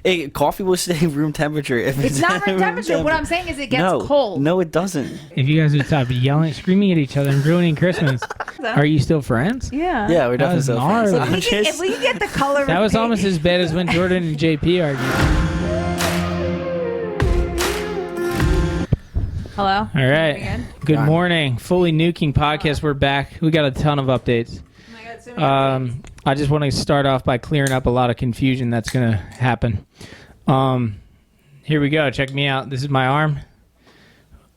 Hey, coffee will stay room temperature. If It's not room temperature. What I'm saying is it gets cold. No, it doesn't. If you guys would stop yelling, screaming at each other and ruining Christmas, are you still friends? Yeah. Yeah, we're That definitely was so gnarly. friends. If we can get the color. That was almost as bad as when Jordan and JP argued. Hello. All right. Good morning. Fully Nuking podcast. We're back. We got a ton of updates. Oh my God, so many updates. I just want to start off by clearing up a lot of confusion that's going to happen. Here we go. Check me out. This is my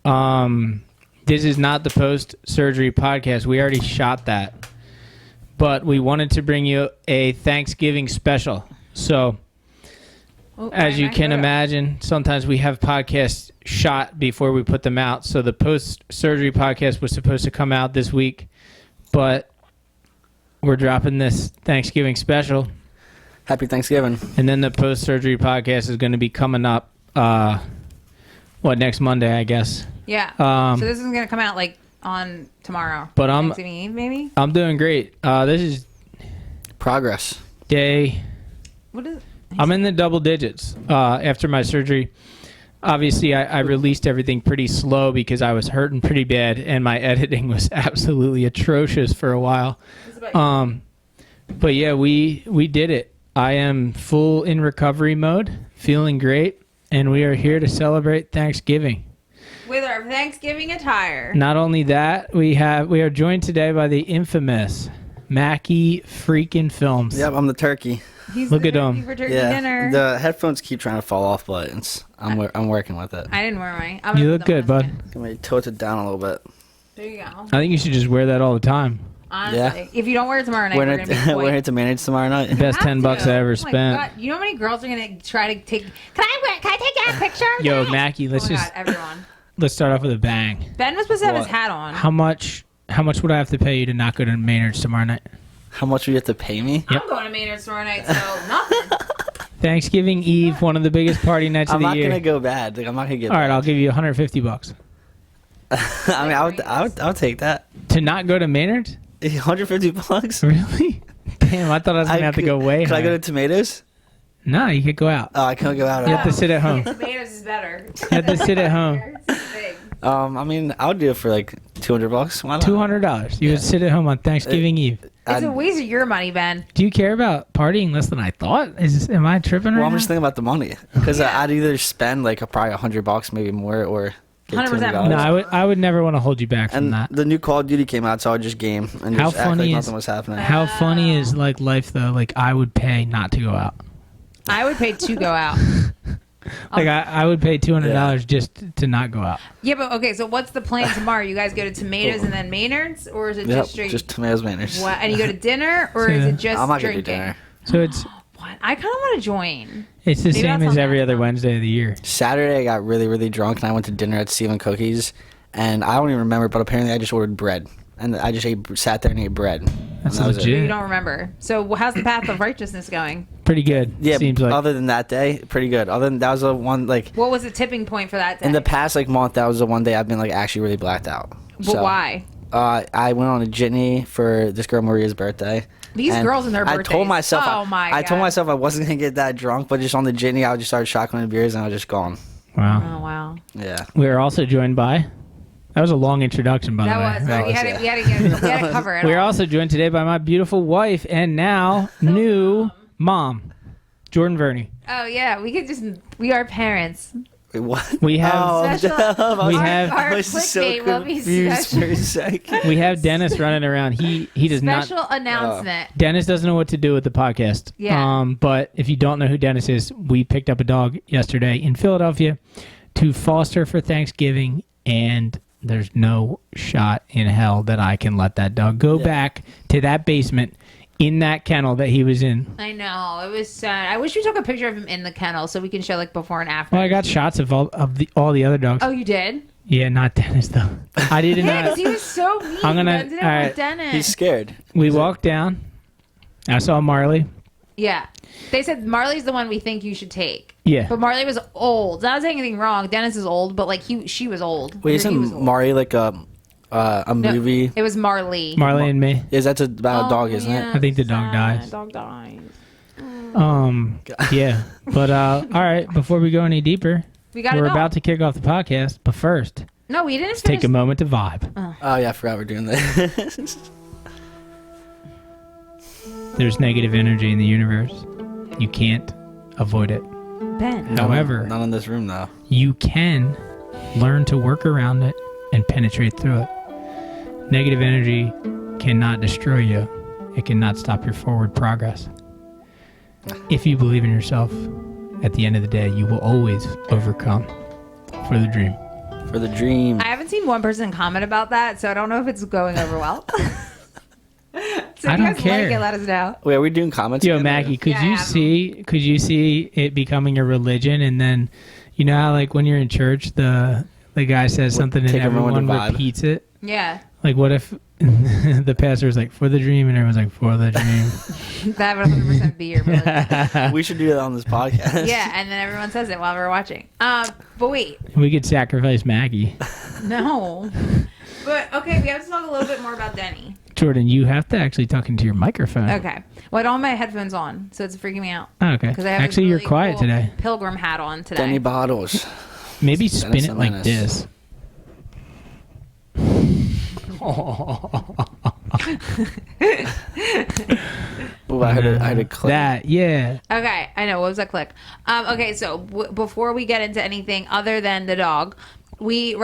arm. This is not the post-surgery podcast. We already shot that. But we wanted to bring you a Thanksgiving special. So, as you can imagine, sometimes we have podcasts shot before we put them out. So the post-surgery podcast was supposed to come out this week. But we're dropping this Thanksgiving special. Happy Thanksgiving. And then the post-surgery podcast is going to be coming up, next Monday, I guess. Yeah. So this is going to come out like on tomorrow. But Thanksgiving Eve, maybe? I'm doing great. This is Progress. day... What is it? I'm in the double digits after my surgery. Obviously, I released everything pretty slow because I was hurting pretty bad, and my editing was absolutely atrocious for a while. But yeah, we did it. I am full in recovery mode, feeling great, and we are here to celebrate Thanksgiving. With our Thanksgiving attire. Not only that, we are joined today by the infamous Mackie freaking Films. Yep, I'm the turkey. He's Look the at him. turkey for turkey Yeah, dinner. the headphones keep trying to fall off, but I'm working with it. I didn't wear mine. You look good, bud. Can we tilt it down a little bit? There you go. I think you should just wear that all the time. Honestly, if you don't wear it tomorrow night, we're Wearing gonna be wearing it to manage tomorrow night. Best $10 I ever spent. God. You know how many girls are gonna try to take? Can I take that picture? Yo, Yes. Mackie, let's Oh my just God, everyone. let's start off with a bang. Ben was supposed to have his What? hat on. How much would I have to pay you to not go to Maynard's tomorrow night? How much would you have to pay me? Yep. I'm going to Maynard's tomorrow night, so nothing. Thanksgiving Eve, one of the biggest party nights I'm of the not year. gonna go bad. Like, I'm not gonna get. All right, bad. I'll give you $150 I mean, I'll take that. to not go to Maynard's. $150. Really? Damn, I thought I was gonna have to go way Can I go higher. to Tomatoes? No, you could go out. Oh, I can't go out. You have to sit at home. Tomatoes is better. You have to sit at home. It's big. I mean, I would do it for like $200. Why not? $200. You would sit at home on Thanksgiving Eve. It's a waste of your money, Ben. Do you care about partying less than I thought? Am I tripping right Well, I'm now? just thinking about the money because I'd either spend like probably $100, maybe more, or get 100% $200. No, I would never want to hold you back from And that. the new Call of Duty came out, so I would just game and How just act funny like is- nothing was happening. How funny is like life though? Like I would pay not to go out. I would pay to go out. Like I would pay $200 just to not go out. Yeah, but okay. So what's the plan tomorrow? You guys go to Tomatoes and then Maynard's, or is it Yep, just straight? just Tomatoes Manners. What? And you go to dinner, or is Yeah. it just I'm not gonna drinking? do dinner. So it's What? I kind of want to join. the Maybe same that's as on every that other one. Wednesday of the year. Saturday, I got really, really drunk, and I went to dinner at Stephen Cookies, and I don't even remember, but apparently I just ordered bread, and I just sat there and ate bread. That's And that was it. legit. You don't remember. So how's the path of righteousness going? Pretty good. Yeah, Seems like. other than that day, pretty good. Other than that was the one, like, What was the tipping point for that day? in the past, like, month, that was the one day I've been, like, actually really blacked out. But why? I went on a jitney for this girl Maria's birthday. These and girls and their birthdays. I told myself, Oh my I told God. myself I wasn't gonna get that drunk, but just on the jitney, I would just start shotgunning beers and I was just gone. Wow. Oh wow. Yeah. We are also joined by. That was a long introduction, by the way. That was. That We was, had yeah. to. We had to cover it. We are all. also joined today by my beautiful wife and now new mom, Jordan Verney. Oh yeah, we could just. We are parents. Wait, what? We have Special- We have- our I was so clickbait will be confused special. for a second. we have Dennis running around. He does not. Special announcement. Dennis doesn't know what to do with the podcast. Yeah. But if you don't know who Dennis is, we picked up a dog yesterday in Philadelphia to foster for Thanksgiving, and there's no shot in hell that I can let that dog go back to that basement in that kennel that he was in. I know, it was sad. I wish we took a picture of him in the kennel so we can show like before and after. Well, I got shots of all the other dogs. Oh, you did? Yeah, not Dennis though. I didn't. Yeah, because he was so mean. I'm gonna- I didn't all right. want Dennis. He's scared. We walked down. I saw Marley. Yeah. They said Marley's the one we think you should take. Yeah. But Marley was old. Not saying anything wrong. Dennis is old, but like she was old. Wait, He isn't was old. Mari like a No, movie? It was Marley. Marley and me. Is that about a dog, isn't yeah. it? I think the dog dies. Dog dies. Yeah. But all right, before we go any deeper, We got to we're go. about to kick off the podcast, but first, No, we didn't let's take finish. a moment to vibe. Oh yeah, I forgot we're doing this. There's negative energy in the universe. You can't avoid it. Ben. However, Not in this room though. you can learn to work around it and penetrate through it. Negative energy cannot destroy you. It cannot stop your forward progress. If you believe in yourself, at the end of the day, you will always overcome for the dream. For the dream. I haven't seen one person comment about that, so I don't know if it's going over well. So I if you don't guys care. like it, let us know. Wait, are we doing comments? Yo, again, or- Mackie, could Yeah, I you have see it becoming a religion, and then you know how like when you're in church, the guy says something and take a moment to everyone vibe. repeats it. Yeah. Like, what if the pastor's like, for the dream, and everyone's like, for the dream? That would 100% be your religion. We should do that on this podcast. Yeah, and then everyone says it while we're watching. But wait. We could sacrifice Maggie. No. But, okay, we have to talk a little bit more about Denny. Jordan, you have to actually talk into your microphone. Okay. Well, I don't have my headphones on, so it's freaking me out. Oh, okay. Because I have Actually, this you're really quiet cool today. Pilgrim hat on today. Denny Bottles. Maybe Dennis spin it the like Menace. this. Ooh, I had a clip. That, yeah. Okay, I know. What was that click? Okay, so before we get into anything other than the dog, we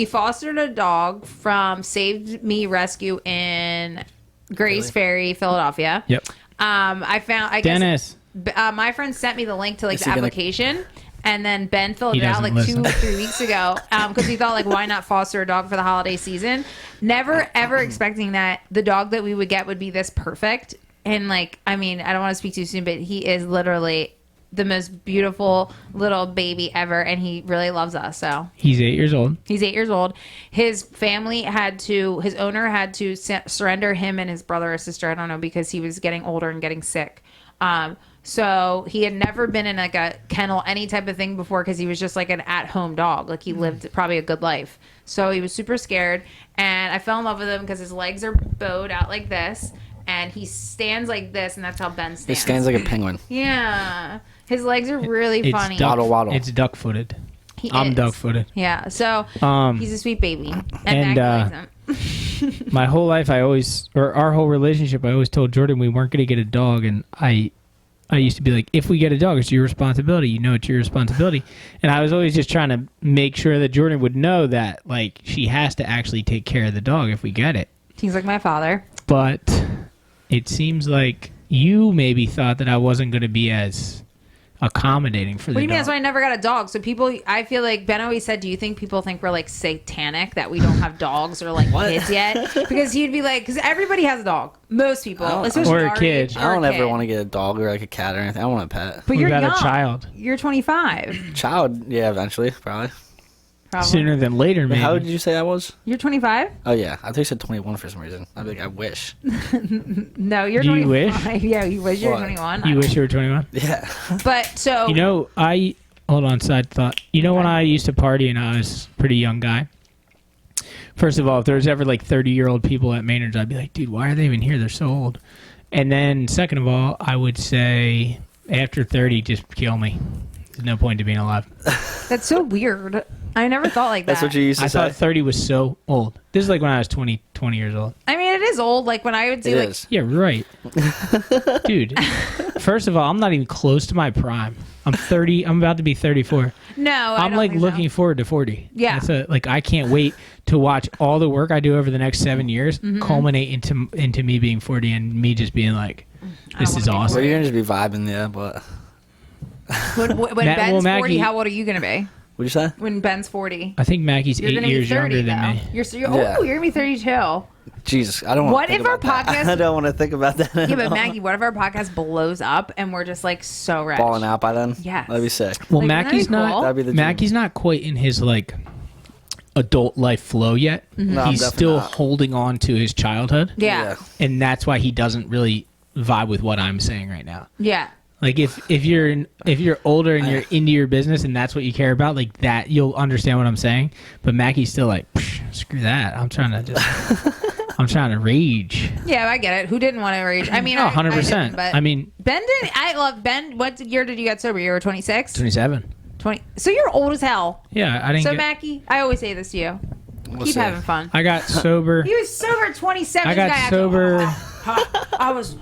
fostered a dog from Saved Me Rescue in Grace Ferry, Philadelphia. Yep. I guess Dennis. my friend sent me the link to like Is the he gonna- application. And then Ben filled He it out doesn't like listen. 2 or 3 weeks ago because he thought like, why not foster a dog for the holiday season? Never ever expecting that the dog that we would get would be this perfect. And like, I mean, I don't want to speak too soon, but he is literally the most beautiful little baby ever, and he really loves us. So He's 8 years old. he's 8 years old. His owner had to surrender him and his brother or sister, I don't know, because he was getting older and getting sick. So he had never been in like a kennel, any type of thing before, because he was just like an at-home dog. Like he lived probably a good life. So he was super scared, and I fell in love with him because his legs are bowed out like this, and he stands like this, and that's how Ben stands. He stands like a penguin. Yeah, his legs are really It's funny. duck, Waddle, waddle. It's duck-footed. I'm I'm duck-footed. Yeah, so he's a sweet baby, and, Maggie likes him. My whole life, our whole relationship, I always told Jordan we weren't going to get a dog, and I used to be like, if we get a dog, it's your responsibility. You know, it's your responsibility. And I was always just trying to make sure that Jordan would know that, like, she has to actually take care of the dog if we get it. He's like my father. But it seems like you maybe thought that I wasn't going to be as accommodating for the What do you mean? dog. That's why I never got a dog. So people, I feel like Ben always said, do you think people think we're like satanic that we don't have dogs or like kids yet? Because he'd be like, because everybody has a dog. Most people, especially Or a our kid. age, I don't ever want to get a dog or like a cat or anything. I want a pet. But What you're about young. a child? You're 25. Child, yeah, eventually, probably. Probably. Sooner than later, Wait, maybe. how did you say I was? You're 25? Oh yeah, I thought you said 21 for some reason. I'd be like, I wish. No, you're Do you 25. wish? Yeah, you wish you were What? 21. You wish you were 21? Yeah. But so You know, hold on, side thought. You know, when I used to party and I was a pretty young guy, first of all, if there was ever like 30-year-old people at Maynard's, I'd be like, dude, why are they even here? They're so old. And then second of all, I would say after 30, just kill me. There's no point to being alive. that's so weird. I never thought like that. That's what you used to I say. thought 30 was so old. This is like when I was 20 years old. I mean, it is old. Like when I would say It like, is. Yeah, right. Dude, first of all, I'm not even close to my prime. I'm 30. I'm about to be 34. no, I I'm don't like think so. looking forward to 40. Yeah. Like I can't wait to watch all the work I do over the next 7 years Mm-hmm. culminate into me being 40 and me just being like, this is wanna be awesome. Well, you're gonna just be vibing, yeah. But When Ben's 40, Maggie- how old are you gonna be? what'd you say? When Ben's 40. I think Maggie's You're 8 gonna be years 30 younger though. than me. Yeah. You're gonna be 32. Jesus, I don't want. What if our podcast- I don't want to think about that. Yeah, but Maggie, what if our podcast blows up and we're just like so rich? Balling out by then. Yes. That'd be sick. Well, Like, wouldn't that Mackie's be cool? not. That'd be the dream. Mackie's not quite in his like adult life flow yet. No, I'm He's definitely still not. holding on to his childhood, Yeah. and that's why he doesn't really vibe with what I'm saying right now. Yeah. Like if you're older and you're into your business and that's what you care about, like that, you'll understand what I'm saying. But Mackie's still like, screw that. I'm trying to just I'm trying to rage. Yeah, I get it. Who didn't want to rage? I mean, Oh, I 100%. didn't, but I mean, Ben didn't. I love Ben. What year did you get sober? You were 26? 27. 20. So you're old as hell. Yeah, I didn't So get... Mackie, I always say this to you. We'll Keep see. having fun. I got sober. He was sober at 27. I This guy got acted- sober. I was.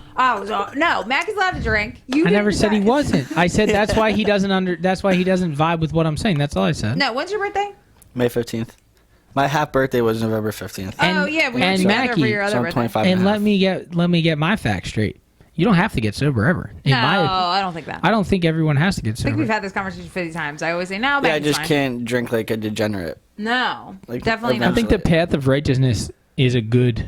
No, Mackie's allowed to drink. You I never didn't said he decide. wasn't. I said that's why he doesn't That's why he doesn't vibe with what I'm saying. That's all I said. No, when's your birthday? May 15th. My half birthday was November 15th. Oh yeah, we were and together Mackie, for your So other I'm birthday. 25 And and a let half. me get my facts straight. You don't have to get sober ever. In No, my opinion. I don't think that. I don't think everyone has to get I think we've sober. had this conversation 50 times. I always say no. Yeah, I Mackie's just fine. can't drink like a degenerate. No, Like, definitely I not. think the path of righteousness is a good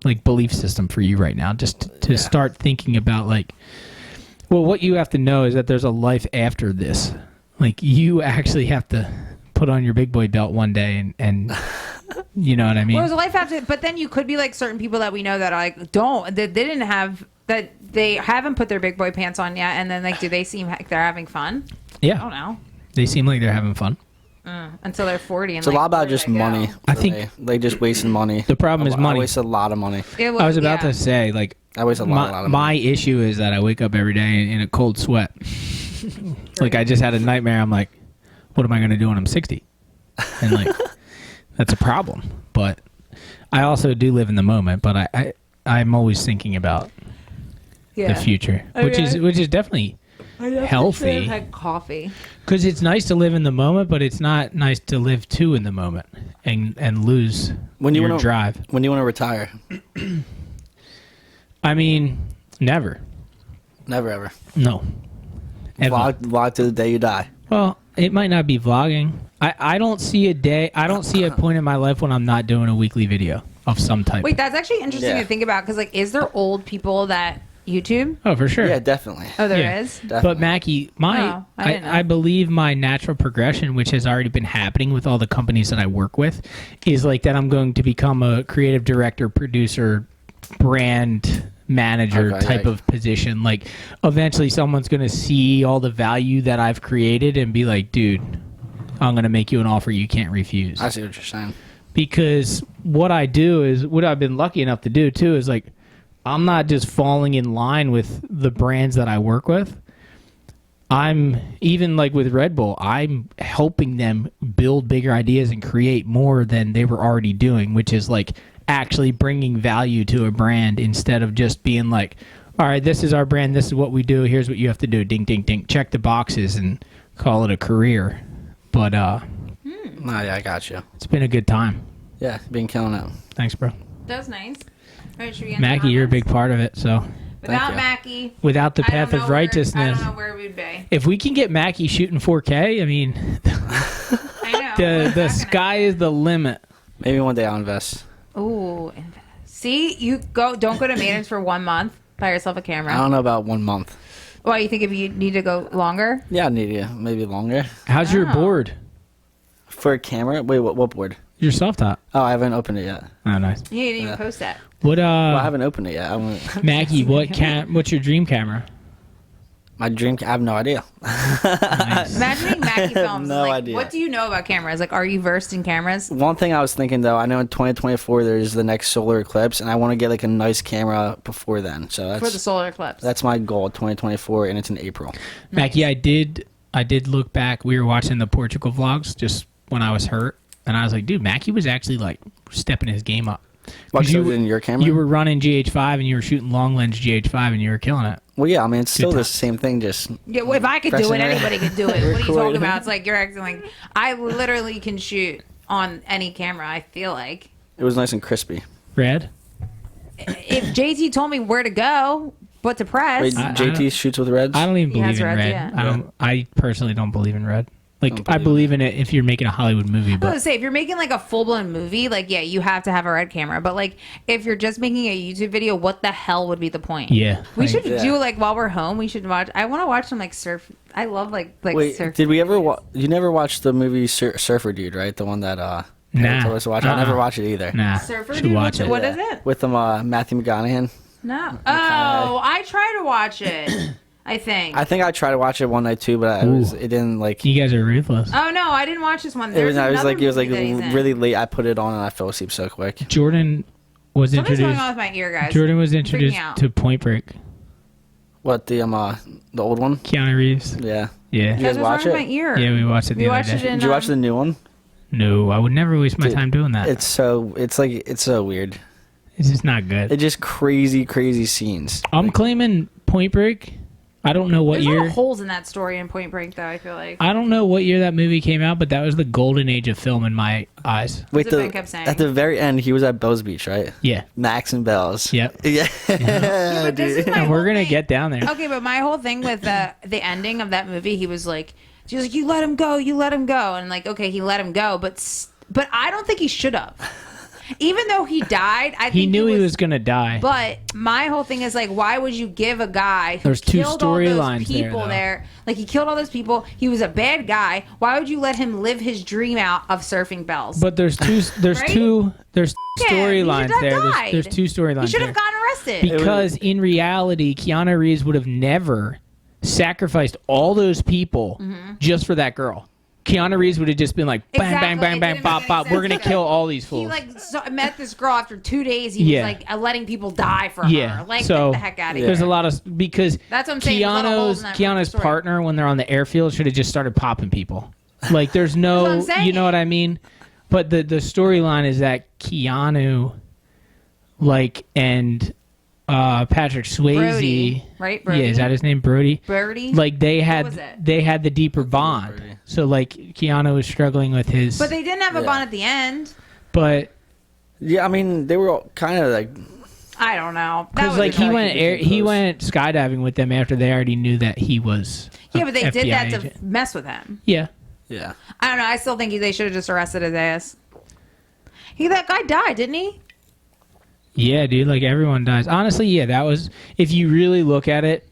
like belief system for you right now. Just to start thinking about like, well, what you have to know is that there's a life after this. Like you actually have to put on your big boy belt one day and you know what I mean? Well, there's a life after, but then you could be like certain people that we know that are like that they didn't have that they haven't put their big boy pants on yet, and then like do they seem like they're having fun? I Yeah, don't know. they seem like they're having fun. Until they're 40. And It's a lot about just money. I for think- me. They just wasting money. The problem is I money. waste a lot of money. I was about to say like I waste a lot of my money. issue is that I wake up every day in a cold sweat. Like I just had a nightmare. I'm like, what am I going to do when I'm 60? And like, that's a problem. But I also do live in the moment. But I'm always thinking about the future, which is definitely healthy. Had coffee. Because it's nice to live in the moment, but it's not nice to live too in the moment and lose When you your wanna- drive. When do you want to retire? I mean, never. Never ever. No. Ever. Vlog to the day you die. Well, it might not be vlogging. I don't see a day. I don't see a point in my life when I'm not doing a weekly video of some type. Wait, that's actually interesting Yeah. to think about because like, is there old people that YouTube? Oh, for sure. Yeah, definitely. Oh, there Yeah. is. Definitely. But Mackie, Oh, I didn't know. I believe my natural progression, which has already been happening with all the companies that I work with, is like that I'm going to become a creative director, producer, brand manager Okay, type yeah. of position. Like eventually someone's going to see all the value that I've created and be like, dude, I'm going to make you an offer you can't refuse. I see what you're saying. Because what I do is what I've been lucky enough to do too is like I'm not just falling in line with the brands that I work with. I'm even like with Red Bull, I'm helping them build bigger ideas and create more than they were already doing, which is like actually bringing value to a brand instead of just being like, all right, this is our brand, this is what we do, here's what you have to do, ding ding ding, check the boxes and call it a career. But No, yeah, I got you. it's been a good time. Yeah, been killing it. Thanks, bro. That was nice. All right, should we end Mackie, the you're a big comments? part of it. So Without you. Mackie, without the I don't path know of where- I righteousness, don't know where we'd be. if we can get Mackie shooting 4K, I mean, I know. the sky is the limit. Maybe one day I'll invest. Ooh, see, don't go to maintenance for 1 month. Buy yourself a camera. I don't know about 1 month. Why, you think if you need to go longer? Yeah, I need you. Maybe longer. How's your Oh. board? For a camera? Wait, what board? Your soft top. Oh, I haven't opened it yet. Oh, nice. You didn't even Yeah. post that. What Well, I haven't opened it yet. I want Mackie? What's your dream camera? my dream. I have no idea. Nice. Imagining Mackie films. no like, idea. What do you know about cameras? Like, are you versed in cameras? One thing I was thinking though, I know in 2024 there's the next solar eclipse, and I want to get like a nice camera before then. So For the solar eclipse. that's my goal, 2024, and it's in April. Mackie, I did look back. We were watching the Portugal vlogs just when I was hurt, and I was like, dude, Mackie was actually like stepping his game up. Well, 'Cause so in your camera? You were running GH5 and you were shooting long lens GH5 and you were killing it. Well, yeah. I mean, it's still the times. same thing. Just Yeah, well, if I could do Pressing it, it. anybody could do it. What are you talking Recording. about? It's like you're acting like I literally can shoot on any camera. I feel like it was nice and crispy. Red? if JT told me where to go, what to press. Wait, I JT shoots with reds. I don't even He has believe in reds, red. yeah. I personally don't believe in red. Like Don't I believe believe in it if you're making a Hollywood movie, I was but gonna say if you're making like a full blown movie, like yeah, you have to have a red camera. But like if you're just making a YouTube video, what the hell would be the point? yeah. We like, should Yeah. do like while we're home. We should watch. I want to watch some like surf. I love like Wait, surf. did we ever? You never watched the movie Surfer Dude, right? The one that Harry told us to watch. I never watched it either. Nah. Surfer should Dude? watch it. What is it? With them, Matthew McConaughey. No. Oh, I try to watch it. I think. I think I tried to watch it one night too, but it didn't like. You guys are ruthless. Oh no, I didn't watch this one. It There's was, it was another like it was like movie that he's in. really late. I put it on and I fell asleep so quick. Jordan was Something's going introduced. on with my ear, guys. Jordan was Freaking introduced out. to Point Break. What, the old one? Keanu Reeves. Yeah. Yeah. You Guys, guys what's wrong watch with it? my ear? Yeah, we watched it the We other watched it day. in. Did you watch the new one? No, I would never waste my Dude, time doing that. It's so weird. It's just not good. It's just crazy scenes. I'm claiming Point Break. I don't know what There's a lot year. of holes in that story in Point Break, though. I feel like. I don't know what year that movie came out, but that was the golden age of film in my eyes. Wait, what Ben kept saying. at the very end, he was at Bells Beach, right? Yeah. Max and Bells. Yep. Yeah. but this is dude. my And we're whole gonna thing. get down there. Okay, but my whole thing with the ending of that movie, he was like, you let him go, and like, okay, he let him go, but I don't think he should have. Even though he died, I think He knew he was gonna die. But my whole thing is like, why would you give a guy who There's two killed all those storylines there, people though. there? Like he killed all those people. He was a bad guy. Why would you let him live his dream out of surfing bells? But there's two Right? storylines he should have there. died. There's two he storylines should there. have gotten arrested. Because in reality, Keanu Reeves would have never sacrificed all those people just for that girl. Keanu Reeves would have just been like, bang, Exactly. bang, bang, It bang, didn't bop, make bop. any We're gonna sense. kill all these He fools. met this girl after 2 days. He Yeah. was like letting people die for Yeah. her. Like So, get the heck out of here. There's a lot of because That's what I'm saying, there's a lot of holes in that Keanu's story. partner when they're on the airfield should have just started popping people. Like there's what no, I'm saying. you know what I mean? But the storyline is that Keanu, like, and Patrick Swayze, Brody, right? Brody? yeah, is that his name, Brody? Brody? Like they was had it? they had the deeper bond. Brody. So like Keanu was struggling with his, But they didn't have a Yeah. bond at the end. but Yeah, I mean, they were kind of like. I don't know. That because was like a he joke. went became he close. went skydiving with them after they already knew that he was. Yeah, a but they did FBI that agent. to mess with him. Yeah. Yeah. I don't know. I still think they should have just arrested his ass. That guy died, didn't he? Yeah, dude, like everyone dies. Honestly, yeah, that was if you really look at it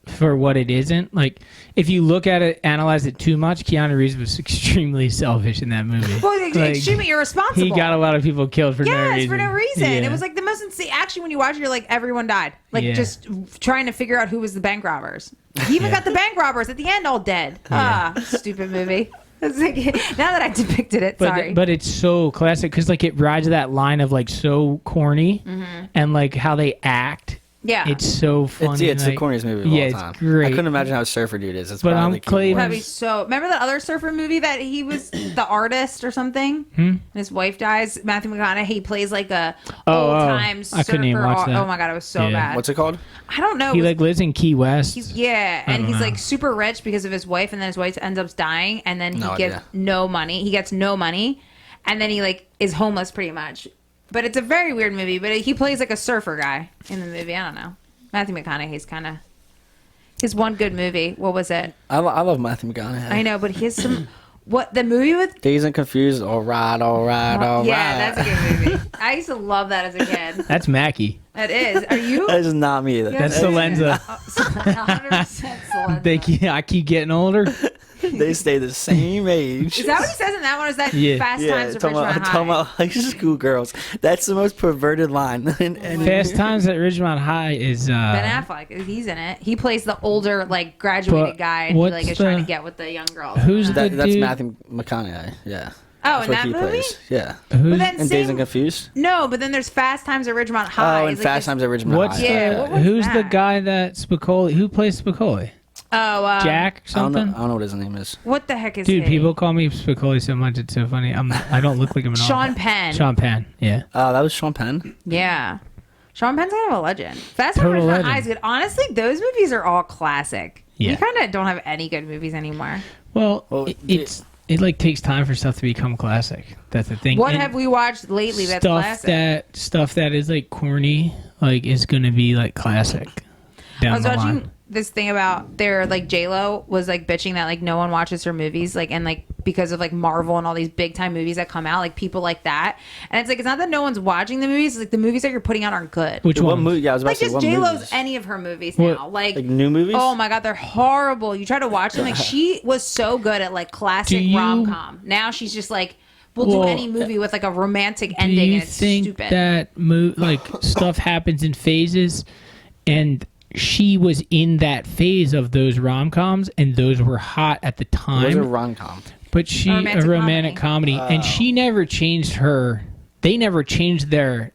for what it isn't, like if you look at it, analyze it too much, Keanu Reeves was extremely selfish in that movie. Well, Like, extremely irresponsible. he got a lot of people killed for no Yes, reason. for no reason. Yeah. It was like the most insane. Actually, when you watch it, you're like, everyone died. Like, Yeah. just trying to figure out who was the bank robbers. He even Yeah. got the bank robbers at the end all dead. Yeah. Stupid movie. It's like, now that I depicted it, but sorry. but it's so classic because like it rides that line of like so corny and like how they act. yeah. It's so funny. It's the like- corniest movie of yeah, all it's time. great. I couldn't imagine how Surfer Dude is. It's But probably I'm the key claiming- word. That'd be so. Remember that other surfer movie that he was the artist or something? Hmm? And his wife dies. Matthew McConaughey. He plays like a Oh, old time surfer. I couldn't even watch that. Oh my god, it was so Yeah. bad. What's it called? I don't know. He It was- like lives in Key West. yeah, and don't he's know. like super rich because of his wife, and then his wife ends up dying, and then he No gets idea. no money. He gets no money, and then he like is homeless pretty much. But it's a very weird movie. But he plays like a surfer guy in the movie. I don't know. Matthew McConaughey's kind of his one good movie. What was it? I love Matthew McConaughey. I know, but he has some. What the movie with? Dazed and Confused. All right. Yeah, that's a good movie. I used to love that as a kid. That's Mackie. That is. Are you? That is not me. That's Yeah. Salenza. 100% Solenza. I keep getting older. They stay the same age. Is that what he says in that one? Or is that Yeah. Fast Yeah, Times at talking Ridgemont about, High? talking about high school girls. That's the most perverted line. Fast Times at Ridgemont High is Ben Affleck, he's in it. He plays the older, like graduated But guy, and he what's like is trying the- to get with the young girls. who's the That's dude? Matthew McConaughey. Yeah. Oh, That's in what that he movie? plays. Yeah. Who's, But then And Dazed same, and Confused. no, but then there's Fast Times at Ridgemont High. Oh, and He's like Fast this- Times at Ridgemont what's High. Yeah, the what was who's the that? guy that Spicoli? Who plays Spicoli? Oh, Jack I don't know. something. I don't know what his name is. What the heck is Dude, he? people call me Spicoli so much it's so funny. I don't look like him at all. Sean Penn. Sean Penn. Yeah. That was Sean Penn. Yeah. Sean Penn's kind of a legend. Fast Times at Total Ridgemont legend. High is good. Honestly, those movies are all classic. Yeah. We kind of don't have any good movies anymore. Well, Well, it like takes time for stuff to become classic. That's the thing. What And have we watched lately that's classic? stuff that is like corny like is gonna be like classic down I was the watching line. this thing about their like J-Lo was like bitching that like no one watches her movies like and like because of like Marvel and all these big time movies that come out like people like that and it's like it's not that no one's watching the movies, it's like the movies that you're putting out aren't good. Which What one? movie? Yeah, I was about Like to say just what J-Lo's movies? any of her movies What- now like New movies? oh my god they're horrible. You try to watch them like she was so good at like classic you- rom-com. Now she's just like we'll do Well, any movie with like a romantic Do ending you and it's think stupid. that like stuff happens in phases, and she was in that phase of those rom-coms, and those were hot at the It was a time? rom-com. But she A romantic a romantic comedy, and she never changed her. They never changed their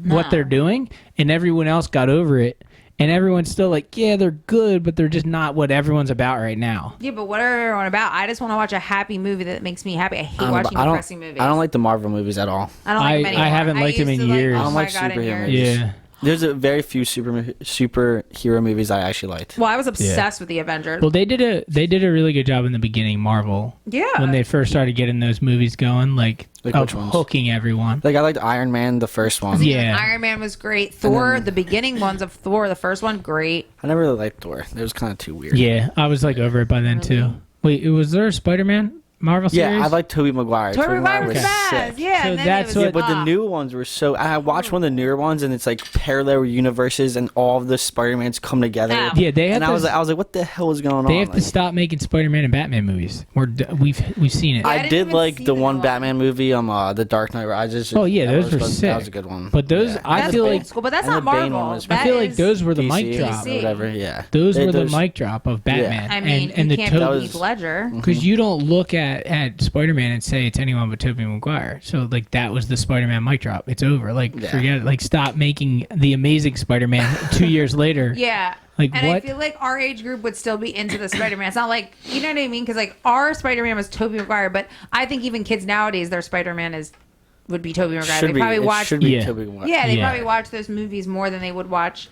what they're doing, and everyone else got over it. And everyone's still like, yeah, they're good, but they're just not what everyone's about right now. Yeah, but what are everyone about? I just want to watch a happy movie that makes me happy. I hate watching I don't- depressing movies. I don't like the Marvel movies at all. I don't like them anymore. I haven't liked them used in to years. Like, I oh don't my like God, in superhero years. movies. Yeah. There's a very few superhero movies I actually liked. Well, I was obsessed with the Avengers. Well, they did a really good job in the beginning, Marvel. Yeah. When they first started getting those movies going, like Like of which ones? hooking everyone. Like I liked Iron Man, the first one. Yeah. Iron Man was great. Thor, the beginning ones of Thor, the first one, great. I never really liked Thor. It was kind of too weird. Yeah, I was like over it by then too. Wait, was there a Spider-Man Marvel series? Yeah, I like Tobey Maguire. Tobey Maguire was sick. bad. Yeah, So and then that's it was what- But the up. new ones were so. I watched one of the newer ones, and it's like parallel universes, and all of the Spider-Mans come together. Ow. Yeah, they have And to, I was like, what the hell is going they on? have to Like, stop making Spider-Man and Batman movies. We've seen it. I I didn't did even like see the the one new Batman movie, The Dark Knight Rises. Oh, yeah, That those was were good. sick. That was a good one. But those, Yeah. I That's feel old like school, but that's And not the Bane Marvel. one was I That feel like is- those were the DC mic drop. or whatever. Yeah, Those They- were the mic drop of Batman. I mean, and you the can't That beat was- Heath Ledger. because you don't look at Spider-Man and say it's anyone but Tobey Maguire. So like that was the Spider-Man mic drop. It's over. Like Yeah. forget it. Like stop making the Amazing Spider-Man 2 years later. Yeah. Like, and what? I feel like our age group would still be into the Spider-Man. It's not like, you know what I mean? Because like our Spider-Man was Tobey Maguire, but I think even kids nowadays, their Spider-Man would be Tobey Maguire. Should They be. probably It watch. should be Yeah. Tobey Maguire. Yeah, they Yeah. probably watch those movies more than they would watch.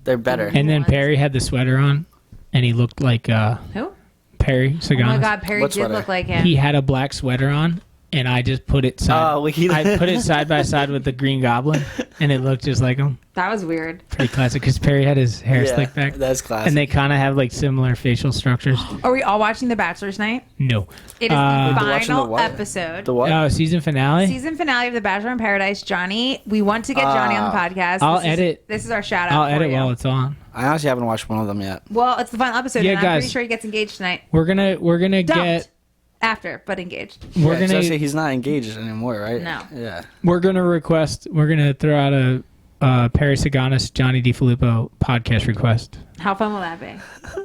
They're better. And then ones. Perry had the sweater on, and he looked like Who? Perry Oh Saganas. my God, Perry What did sweater? look like him. He had a black sweater on, and I just put it side. I put it side by side with the Green Goblin, and it looked just like him. That was weird. Pretty classic because Perry had his hair Yeah, slicked back, That's classic. and they kind of have like similar facial structures. Are we all watching The Bachelor tonight? No. It is Uh, the We're watching final the what? episode. The what? Season finale. Season finale of The Bachelor in Paradise. Johnny, we want to get Johnny on the podcast. I'll This is- edit. This is our shout out. I'll for edit you. while it's on. I honestly haven't watched one of them yet. Well, it's the final episode, Yeah, and I'm guys. pretty sure he gets engaged tonight. We're gonna Dumped. get. After, but engaged. We're Yeah, 'cause I gonna say he's not engaged anymore, right? No. Yeah. we're gonna request. We're gonna throw out a Perry Saganas Johnny DiFilippo podcast request. How fun will that be?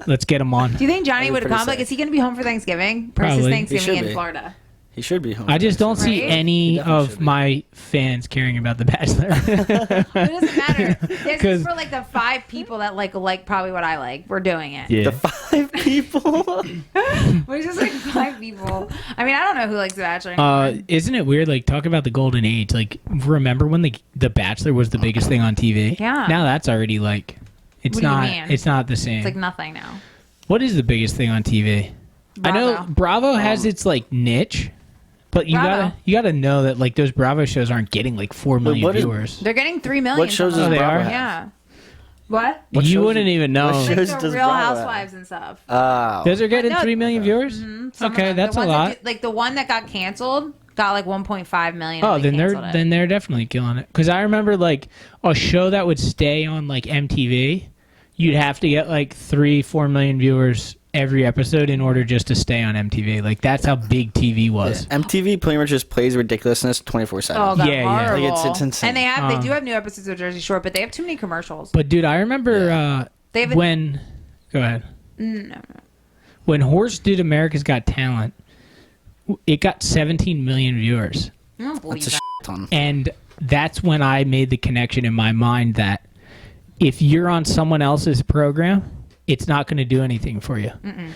Let's get him on. Do you think Johnny That'd be would pretty come? Like, sick. is he going to be home for Thanksgiving? Or is his Probably. Thanksgiving He should in be. Florida? He should be home. I just don't see Right? any He definitely of should be. my fans caring about The Bachelor. It doesn't matter. This 'Cause- is for like the 5 people that like probably what I like. We're doing it. yeah. The 5 people. We're just like 5 people. I mean, I don't know who likes The Bachelor anymore. Isn't it weird? Like, talk about the golden age. Like, remember when the Bachelor was the biggest thing on TV? Yeah. Now that's already like, it's What do you not. mean? It's not the same. It's like nothing now. What is the biggest thing on TV? I know Bravo. Bravo has its like niche, but you Bravo. gotta know that like those Bravo shows aren't getting like 4 million what is- viewers. They're getting 3 million. What shows some of does Oh, they them. are? Bravo have? Yeah. What? What You shows wouldn't do- even know. what Like shows the does Real Bravo have? Housewives and stuff. Oh. Those are getting No, 3 million viewers. Some of Okay, them. that's The a ones that lot. do- like the one that got canceled got like 1.5 million. Oh, and they then they're canceled it. then they're definitely killing it. Because I remember like a show that would stay on like MTV, you'd have to get like 3-4 million viewers every episode in order just to stay on MTV. Like that's how big TV Yeah. was. MTV pretty much just plays ridiculousness 24/7. Oh, God, Yeah, yeah. horrible. Like, it's insane. And they do have new episodes of Jersey Shore, but they have too many commercials. But dude, I remember They have when. Go ahead. When Horse did America's Got Talent, it got 17 million viewers. I don't believe That's a that. ton. And that's when I made the connection in my mind that if you're on someone else's program, it's not going to do anything for you.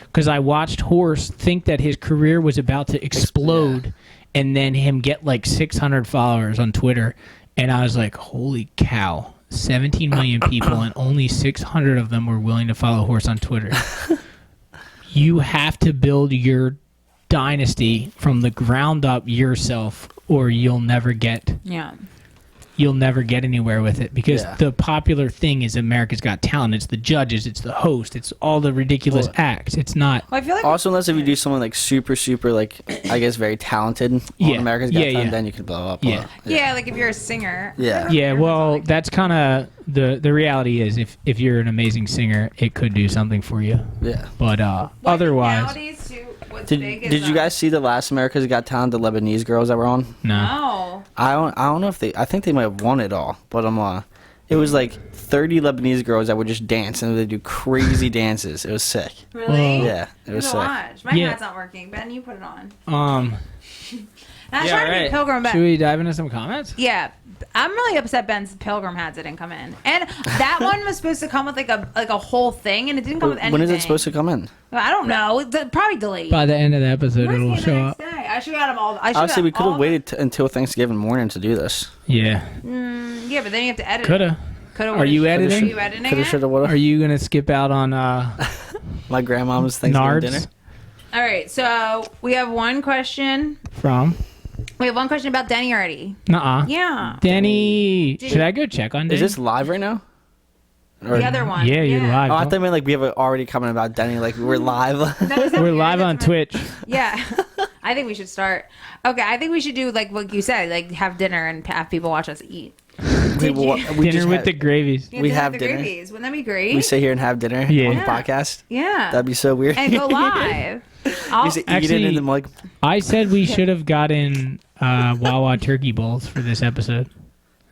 Because I watched Horse think that his career was about to explode and then him get like 600 followers on Twitter. And I was like, holy cow, 17 million people and only 600 of them were willing to follow Horse on Twitter. You have to build your dynasty from the ground up yourself or you'll never get anywhere with it because Yeah. the popular thing is America's Got Talent. It's the judges, it's the host, it's all the ridiculous Well- acts. It's not. Well, I feel like Also, unless if you do someone like super, like I guess very talented on Yeah. America's Got Yeah, Talent, yeah. then you can blow up. Yeah. yeah, like if you're a singer. Yeah. Yeah, well, that's kind of the reality is if you're an amazing singer, it could do something for you. Yeah. But otherwise, Nowadays, too, what's Did big is Did you guys see the last America's Got Talent? The Lebanese girls that were on. no. No. I don't know if they. I think they might have won it all, but it was like 30 Lebanese girls that would just dance and they do crazy dances. It was sick. Really? Yeah, it was Go sick. watch. My Yeah. hat's not working. Ben, you put it on. Not Yeah, trying to right. be Pilgrim, but Should we dive into some comments? yeah, I'm really upset Ben's Pilgrim hats didn't come in, and that one was supposed to come with like a whole thing, and it didn't come with anything. When is it supposed to come in? I don't know. Probably delayed. By the end of the episode, Where's it'll the show next up. day? I should have got them all. Obviously, we could have waited until Thanksgiving morning to do this. Yeah. Yeah, but then you have to edit. Coulda. Coulda. Are you editing? Are you editing Coulda, it? shoulda, woulda. Are you gonna skip out on My grandma's Thanksgiving Nards dinner. All right. So we have one question. from? We have one question about Denny already. Nuh-uh. Yeah. Denny. Should I go check on Denny? Is this live right now? Or- The other one. Yeah, you're live. Oh, I thought you meant like we have it already coming about Denny. Like we're live. We're live on Twitch. Yeah. I think we should start. Okay, I think we should do like what you said, like have dinner and have people watch us eat. we Dinner just with had- the gravies. Yeah, We dinner have with the dinner. gravies. Wouldn't that be great? we sit here and have dinner Yeah. on the Yeah. podcast. Yeah. That'd be so weird. And go live. I'll, We sit eating Actually- and then like I said we should have gotten Wawa turkey bowls for this episode.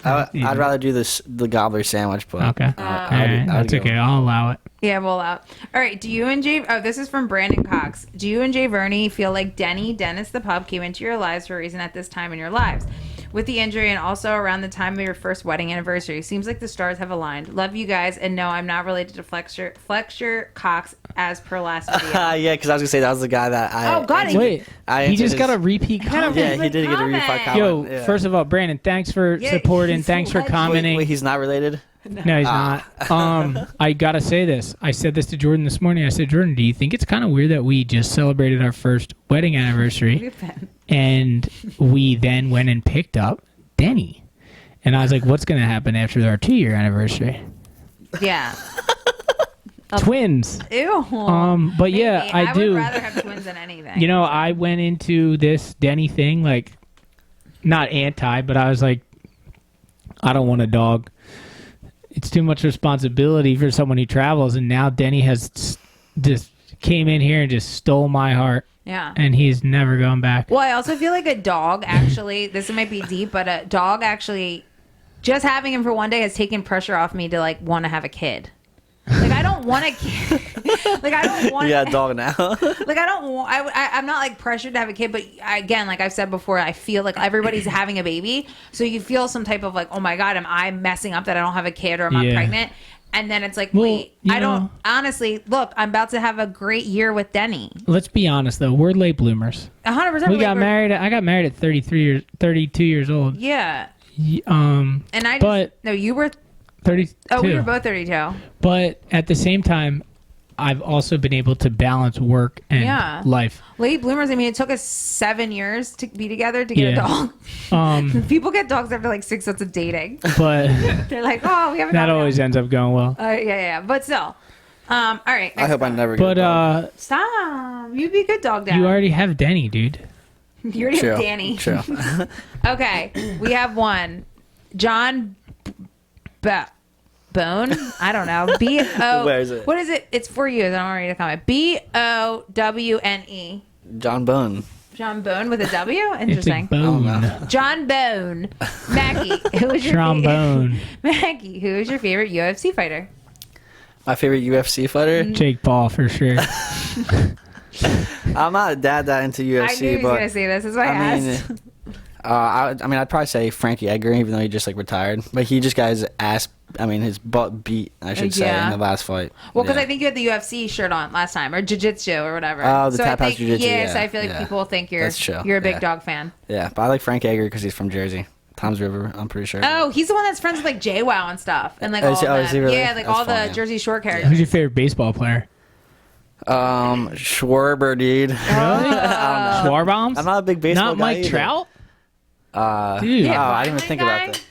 I'd rather do the gobbler sandwich, but Okay. All right. That's okay. I'll allow it. yeah, we'll out. All right. Do you and Jay? Oh, this is from Brandon Cox. Do you and Jay Verney feel like Dennis the pub came into your lives for a reason at this time in your lives? With the injury and also around the time of your first wedding anniversary, seems like the stars have aligned. Love you guys, and no, I'm not related to Fletcher Cox as per last video. yeah, because I was gonna say that was the guy that I. Oh, God, Wait. I He just answered got a his- repeat comment. Yeah, he did get a Comment. refund Yo, comment. Yeah. first of all, Brandon, thanks for Yeah, supporting. he's Thanks for legend. commenting. Wait, he's not related. No, he's not. I gotta say this. I said this to Jordan this morning. I said, Jordan, do you think it's kind of weird that we just celebrated our first wedding anniversary and we then went and picked up Denny? And I was like, what's gonna happen after our 2-year anniversary? Yeah. Twins. Ew. But yeah, Maybe. I do. would rather have twins than anything. You know, I went into this Denny thing like not anti, but I was like, I don't want a dog. It's too much responsibility for someone who travels, and now Denny has just came in here and just stole my heart, Yeah. and he's never going back. Well, I also feel like a dog actually, this might be deep, but a dog actually, just having him for one day has taken pressure off me to like want to have a kid. Like I don't want a kid. Like I don't want. Yeah, dog now. Like I don't. I'm not like pressured to have a kid, but again, like I've said before, I feel like everybody's having a baby, so you feel some type of like, oh my god, am I messing up that I don't have a kid or am I Yeah. pregnant? And then it's like, Well, wait, you I don't. know- Honestly, look, I'm about to have a great year with Denny. Let's be honest though, we're late bloomers. 100%. We got married. I got married at 32 years old. Yeah, And I just But- no, you were. 32. Oh, we were both 32. But at the same time, I've also been able to balance work and Yeah. life. Late bloomers. I mean, it took us 7 years to be together to get a Yeah. dog. People get dogs after like 6 months of dating. But They're like, oh, we haven't. that always ends up going well. Yeah. But still. All right. I hope I never get But a dog. Stop. You'd be a good dog dad. you already have Denny, dude. You already True. have Danny. True. Okay. We have one. John Bone. I don't know. B-O. Where is it? What is it? It's for you. I don't want to read a comment. B-O-W-N-E. John Bone. John Bone with a W? It's a Interesting. bone. John Bone. Maggie. Who is your Trombone. Maggie, who is your favorite UFC fighter? My favorite UFC fighter. Jake Paul for sure. I'm not that into UFC, I knew he was but going to say this. That's why I asked. I mean, I'd probably say Frankie Edgar, even though he just like retired. But he just got his ass. I mean, his butt beat. I should say Yeah. in the last fight. Well, because Yeah. I think you had the UFC shirt on last time, or jiu-jitsu or whatever. Oh, the so Tap I House think, Jiu-Jitsu, Yeah, so yeah, I feel like yeah. people think you're That's true, you're a big yeah. dog fan. Yeah, but I like Frank Edgar because he's from Jersey, Tom's River. I'm pretty sure. Oh, he's the one that's friends with like JWoww and stuff, and like Oh, all is he- of oh, is he them. really? Yeah, like That's all the funny. Jersey Shore Who's characters. your favorite baseball player? Schwarber, dude. Really? Schwarbombs? I'm not a big baseball Not guy Mike either. Trout? Oh, Dude. Yeah. I didn't even Finally think guy? about that.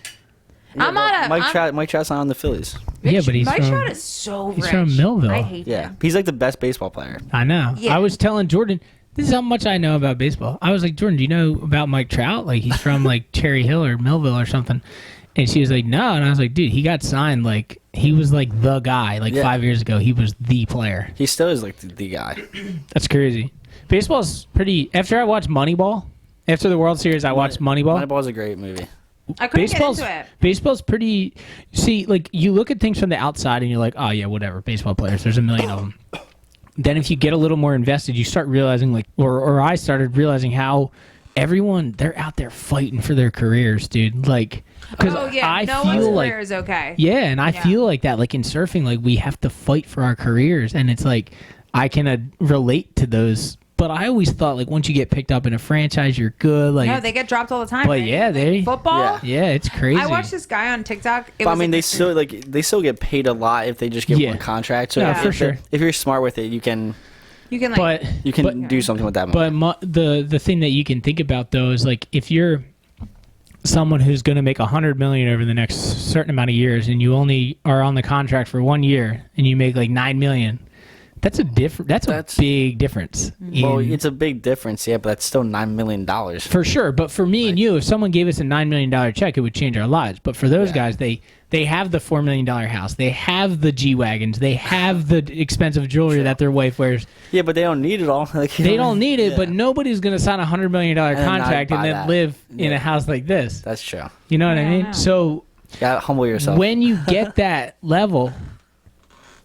I'm not a- Mike I'm- Trout. Mike Trout's not on the Phillies. Yeah, but he's Mike from... Trout is so he's rich. from Millville. I hate Yeah, him. he's like the best baseball player. I know. Yeah. I was telling Jordan, this is how much I know about baseball. I was like, Jordan, do you know about Mike Trout? Like, he's from, like, Cherry Hill or Millville or something. And she was like, no. And I was like, dude, he got signed. Like, he was, like, the guy. Like, Yeah. 5 years ago, he was the player. He still is like the guy. That's crazy. Baseball's pretty... After I watched Moneyball, after the World Series, I watched Moneyball. Moneyball's a great movie. I couldn't Baseball's get into it. baseball's pretty. See, like you look at things from the outside and you're like, oh yeah, whatever. Baseball players, there's a million of them. Then if you get a little more invested, you start realizing like, or I started realizing how everyone, they're out there fighting for their careers, dude. Like, because Oh yeah, I no one's feel like, career is okay. yeah, and I Yeah. feel like that, like in surfing, like we have to fight for our careers, and it's like I can relate to those. But I always thought like once you get picked up in a franchise, you're good. Like, No, they get dropped all the time. But right? yeah, Like, they- football. yeah, it's crazy. I watched this guy on TikTok. It But I was mean, like- they still get paid a lot if they just get Yeah. one contract. So No, if, for if- sure. if you're smart with it, you can you can like but do something with that money. But the thing that you can think about though is like if you're someone who's going to make $100 million over the next certain amount of years, and you only are on the contract for 1 year, and you make like $9 million, that's a big difference. Well, in- it's a big difference, yeah, but that's still $9 million. for sure. But for me and you, if someone gave us a $9 million check, it would change our lives. But for those guys, they have the $4 million house, they have the G wagons, they have the expensive jewelry that their wife wears. Yeah, but they don't need it all. Like, They don't need it, yeah. but nobody's going to sign a $100 million then not contract and buy then that. live in Yeah. a house like this. That's true. You know what I Yeah, I mean? know. So You gotta humble yourself. when you get that level,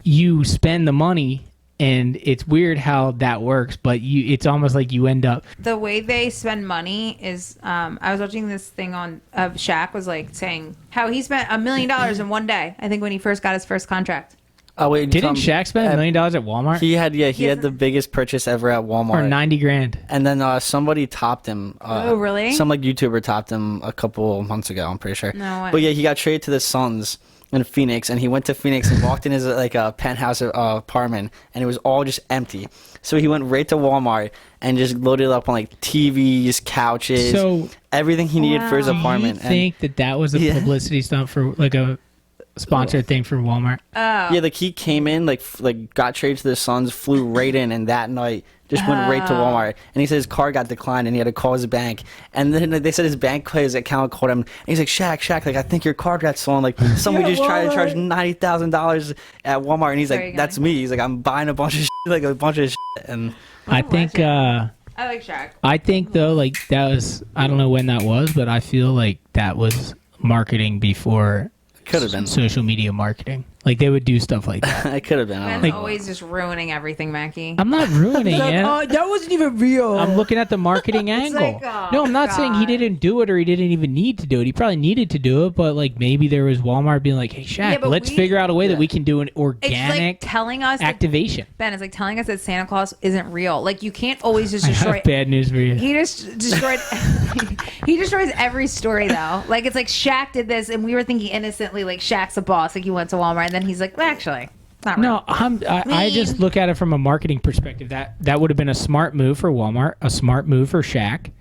you spend the money, and it's weird how that works, but it's almost like you end up. the way they spend money is. I was watching this thing on of Shaq was like saying how he spent $1 million in one day. I think when he first got his first contract. Oh wait, Didn't Shaq spend $1 million at Walmart? He had the biggest purchase ever at Walmart. Or 90 grand. And then somebody topped him. Oh, really? Some like YouTuber topped him a couple months ago. I'm pretty sure. No way. But yeah, he got traded to the Suns in Phoenix, and he went to Phoenix and walked in his like a penthouse apartment, and it was all just empty. So he went right to Walmart and just loaded up on like TVs, couches, So everything he needed for his Wow. do you apartment. think that was a Yeah. publicity stunt for like a sponsored thing for Walmart? Yeah, like he came in, like got traded to the Suns, flew right in, and that night just went right to Walmart. And he said his card got declined, and he had to call his bank. And then they said his bank, his account called him, and he's like, Shaq, like I think your card got stolen. Like somebody just tried to charge $90,000 at Walmart, and he's Sorry, like, that's me. He's like, I'm buying a bunch of shit, like a bunch of shit, and I think I like Shaq. I think though, like that was, I don't know when that was, but I feel like that was marketing before could have been. social media marketing. Like they would do stuff like that. It could have been. I don't Ben's know. always just ruining everything, Mackie. I'm not ruining it. that wasn't even real. I'm looking at the marketing angle. like, oh, no, I'm not saying he God. didn't do it or he didn't even need to do it. He probably needed to do it, but like maybe there was Walmart being like, "Hey, Shaq, Yeah, but let's we- figure out a way that we can do an It's like organic telling us that, activation." Ben, it's like telling us that Santa Claus isn't real. Like you can't always just I destroy. have bad news for you. He just destroyed. He destroys every story though. Like it's like Shaq did this, and we were thinking innocently like Shaq's a boss. Like he went to Walmart, and then he's like, well, actually, it's not real. No, I just Mean. look at it from a marketing perspective. That would have been a smart move for Walmart, a smart move for Shaq,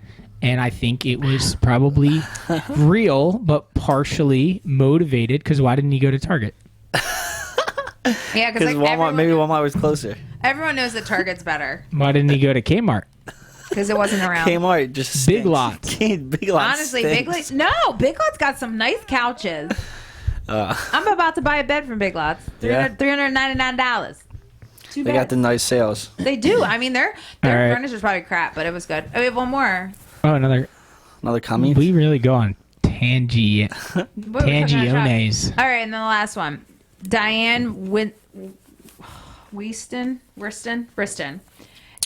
and I think it was probably real, but partially motivated. Because why didn't he go to Target? Yeah, Because because like maybe Walmart was closer. everyone knows that Target's better Why didn't he go to Kmart? because it wasn't around. Kmart just Big stinks. Lots. Big Lots. Honestly, stinks. Big Lots. No, Big Lots got some nice couches. I'm about to buy a bed from Big Lots. Yeah? $399. Too They bad. got the nice sales. They do. I mean, their All right. furniture's probably crap, but it was good. Oh, we have one more. Oh, another. Another coming. We really go on What were we talking about? tangiones. All right, and then the last one. Diane Wriston.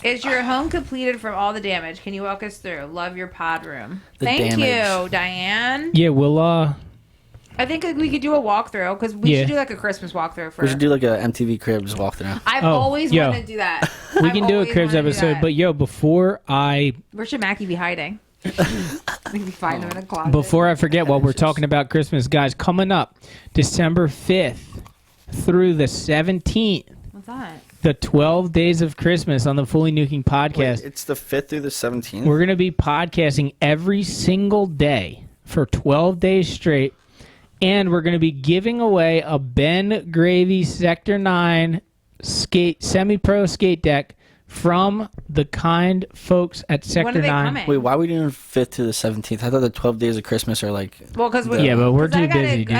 Is your home completed from all the damage? Can you walk us through? Love your pod room. The Thank damage. you, Diane. Yeah, we'll I think we could do a walkthrough because we Yeah. should do like a Christmas walkthrough for. We should do like a MTV Cribs walkthrough. I've Oh, always yo. wanted to do that. we I've can do a always cribs wanted to do episode. that. But yo, before I Where should Mackie be hiding? Maybe find him in the closet. Before I forget, while we're talking about Christmas, guys, coming up December 5th through the 17th, What's that? the 12 days of Christmas on the Fully Nuking podcast. Wait, it's the 5th through the 17th. We're going to be podcasting every single day for 12 days straight. And we're going to be giving away a Ben Gravy Sector 9 semi-pro skate deck from the kind folks at Sector When are they 9. coming? Wait, why are we doing 5th to the 17th? I thought the 12 days of Christmas are like. Well, because Yeah, but we're too busy, dude.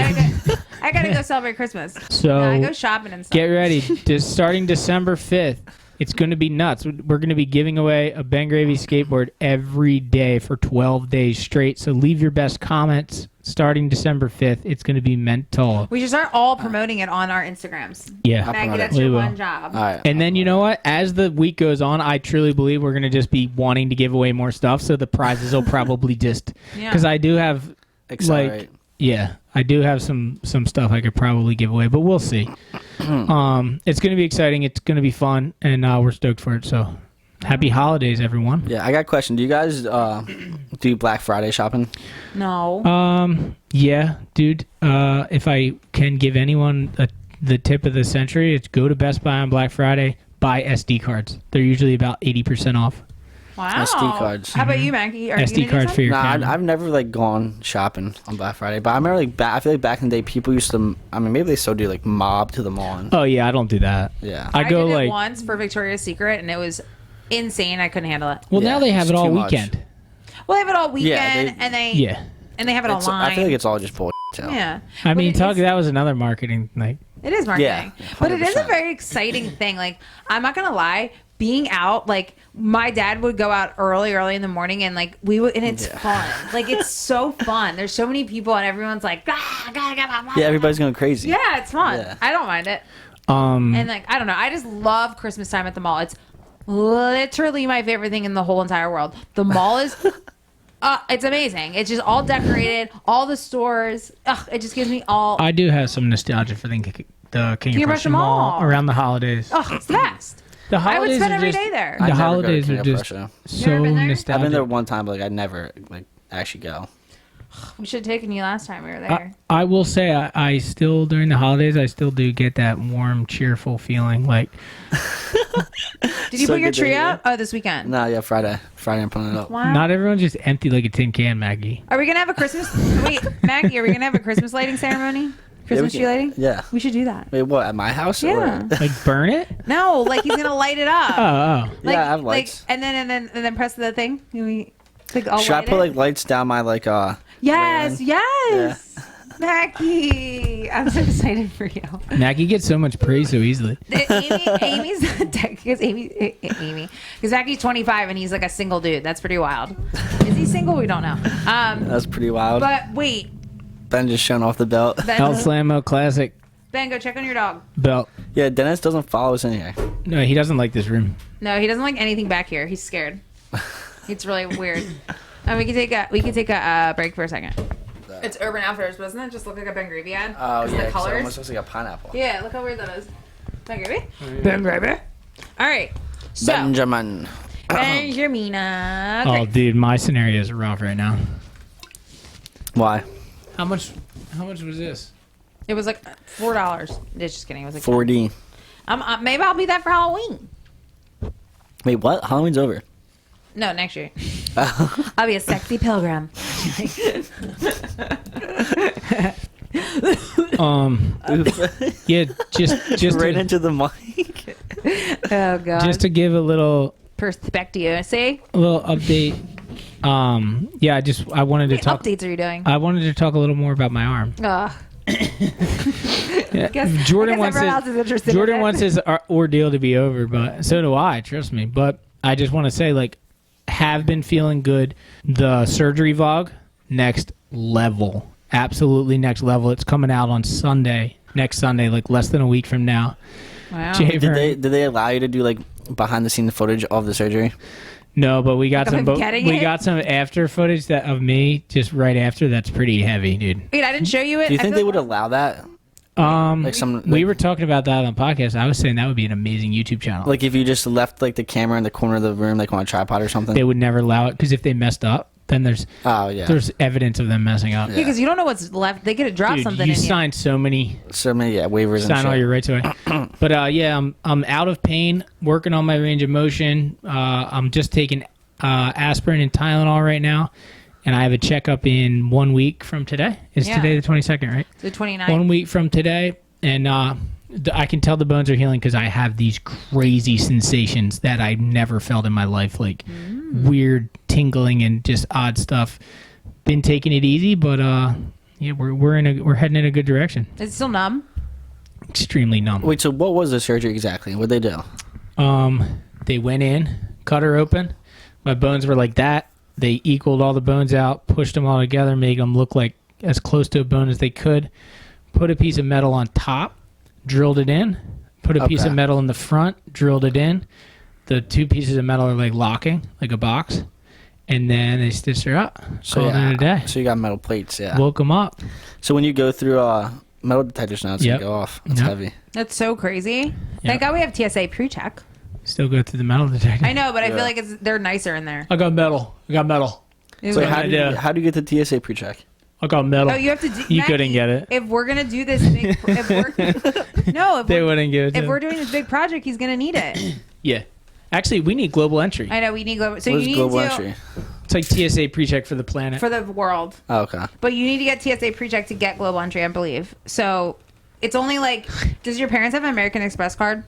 I gotta go celebrate Christmas. So I go shopping and stuff. get ready. Starting December 5th, it's going to be nuts. We're going to be giving away a Ben Gravy skateboard every day for 12 days straight. So leave your best comments, starting December 5th. It's going to be mental. We should start all promoting it on our Instagrams. Yeah. I'll Maggie, promote that's it. your We will. one job. All right. And then you know what? As the week goes on, I truly believe we're going to just be wanting to give away more stuff. So the prizes will probably just Yeah. because I do have Accelerate. yeah, I do have some stuff I could probably give away, but we'll see. It's going to be exciting. It's going to be fun, and we're stoked for it. So happy holidays, everyone. Yeah, I got a question. Do you guys do Black Friday shopping? No. Yeah, dude. If I can give anyone the tip of the century, it's go to Best Buy on Black Friday, buy SD cards. They're usually about 80% off. Wow. SD cards. How about you, Maggie? Are you SD gonna do cards for your Nah, camera. I've never like gone shopping on Black Friday, but I remember like I feel like back in the day, people used to. I mean, maybe they still do like mob to the mall. Oh yeah, I don't do that. Yeah. I go did like it once for Victoria's Secret, and it was insane. I couldn't handle it. well Yeah, now they have it's it all too much. weekend. Well, they have it all weekend, Yeah, and they Yeah, have it It's- online. I feel like it's all just bullshit. Too. yeah. I But mean, it's- that was another marketing like. It is marketing. Yeah, but it is a 100%. very exciting thing. Like, I'm not gonna lie, being out, like my dad would go out early in the morning, and like we would, and it's Yeah. fun. Like, it's so fun. There's so many people, and everyone's like, ah. Yeah, everybody's going crazy. Yeah, it's fun. Yeah. I don't mind it. Um, And like, I don't know, I just love Christmas time at the mall. It's literally my favorite thing in the whole entire world. The mall is it's amazing. It's just all decorated, all the stores. It just gives me all I do have some nostalgia for the King of Prussia Prussia Mall Mall. around the holidays. it's the best. The I would holidays spend are every just- day there. The I never go to holidays King are of just Prussia. so never been there? nostalgic. I've been there one time, but like I never like actually go. We should have taken you last time we were there. I will say I still during the holidays I still do get that warm, cheerful feeling. Like Did you So put your good to tree hear. out? Oh, this weekend. Nah, yeah, Friday I'm putting it up. Wow. not everyone's just empty like a tin can, Maggie. Are we gonna have a Christmas? Wait, Maggie, are we gonna have a Christmas lighting ceremony? Christmas we tree can- lighting? Yeah. We should do that. Wait, what? At my house? Yeah. Or? Like burn it. No, like he's gonna light it up. Oh. Like, Yeah, I have lights. Like, and then press the thing. Like, I'll Should I light put it? like lights down my like Yes, land? yes. Maggie, I'm so excited for you. Maggie gets so much praise so easily. Amy's because Amy, because Maggie's 25 and he's like a single dude. That's pretty wild. Is he single? We don't know. That's pretty wild. But wait, Ben just showing off the belt. El Slamo Classic Ben, go check on your dog. belt. Yeah, Dennis doesn't follow us in here. No, he doesn't like this room. No, he doesn't like anything back here. He's scared. It's really weird. We can take a break for a second. It's Urban Outfitters, doesn't it? Just look like a Ben Gravy ad. Oh 'Cause yeah, the 'cause it colors. almost looks like a pineapple. Yeah, look how weird that is. Ben Gravy. Ben Gravy. All right. So Benjamin. Benjamina. Oh, dude, my scenario is rough right now. Why? How much was this? It was like $4. Just kidding. It was like 4D. maybe I'll be that for Halloween. Wait, what? Halloween's over. No, next year. I'll be a sexy pilgrim. Yeah, just right to, into the mic. Oh god. just to give a little perspective. See? update. Yeah, I wanted to What talk. updates are you doing? I wanted to talk a little more about my arm. Ugh. Yeah. I Jordan guess wants everyone else is interested Jordan in it. wants his ordeal to be over, but so do I. Trust me. But I just want to say, like, have been feeling good. The surgery vlog, next level, absolutely next level. It's coming out on Sunday, next Sunday, like less than a week from now. Wow. Jay Did they allow you to do like behind the scene footage of the surgery? No, but we got Of some. him But getting we it? got some after footage that of me just right after. That's pretty heavy, dude. Wait, I didn't show you it. Do you I think feel they would like- allow that? Like some We were talking about that on the podcast. I was saying that would be an amazing YouTube channel. like if you just left like the camera in the corner of the room, like on a tripod or something. They would never allow it because if they messed up, then there's Oh yeah. evidence of them messing up. Yeah, because you don't know what's left. They could have dropped Dude, something you in signed so many, So many waivers and sign all shit. your rights away. But yeah, I'm out of pain, working on my range of motion. I'm just taking aspirin and Tylenol right now, and I have a checkup in 1 week from today. Is Yeah. today the 22nd, right? you. The 29th. 1 week from today, and I can tell the bones are healing because I have these crazy sensations that I never felt in my life, like weird tingling and just odd stuff. Been taking it easy, but yeah, we're heading in a good direction. It's still numb. Extremely numb. Wait, so what was the surgery exactly? What'd they do? They went in, cut her open. My bones were like that. They equaled all the bones out, pushed them all together, made them look like as close to a bone as they could, put a piece of metal on top, drilled it in, put a piece Okay. of metal in the front, drilled it in. The two pieces of metal are like locking, like a box, and then they stitched her up. So Called it a day. So you got metal plates, yeah. Woke them up. So when you go through metal detectors now, it's Yep. gonna go off. It's Yep. heavy. That's so crazy. Yep. Thank God we have TSA pre-check. Still go through the metal detector. I know, but I Yeah. feel like they're nicer in there. I got metal. So Yeah, how do you yeah. how do you get the TSA pre-check? I got metal. Oh, you have to do. You Maggie, couldn't get it. If we're gonna do this big, if They wouldn't give it to if him. we're doing this big project, he's gonna need it. Yeah. Actually, we need global entry. I know we need global. So What you is need global to entry? It's like TSA pre-check for the planet. for the world, Oh, okay. but you need to get TSA pre-check to get global entry, I believe. So it's only like, does your parents have an American Express card?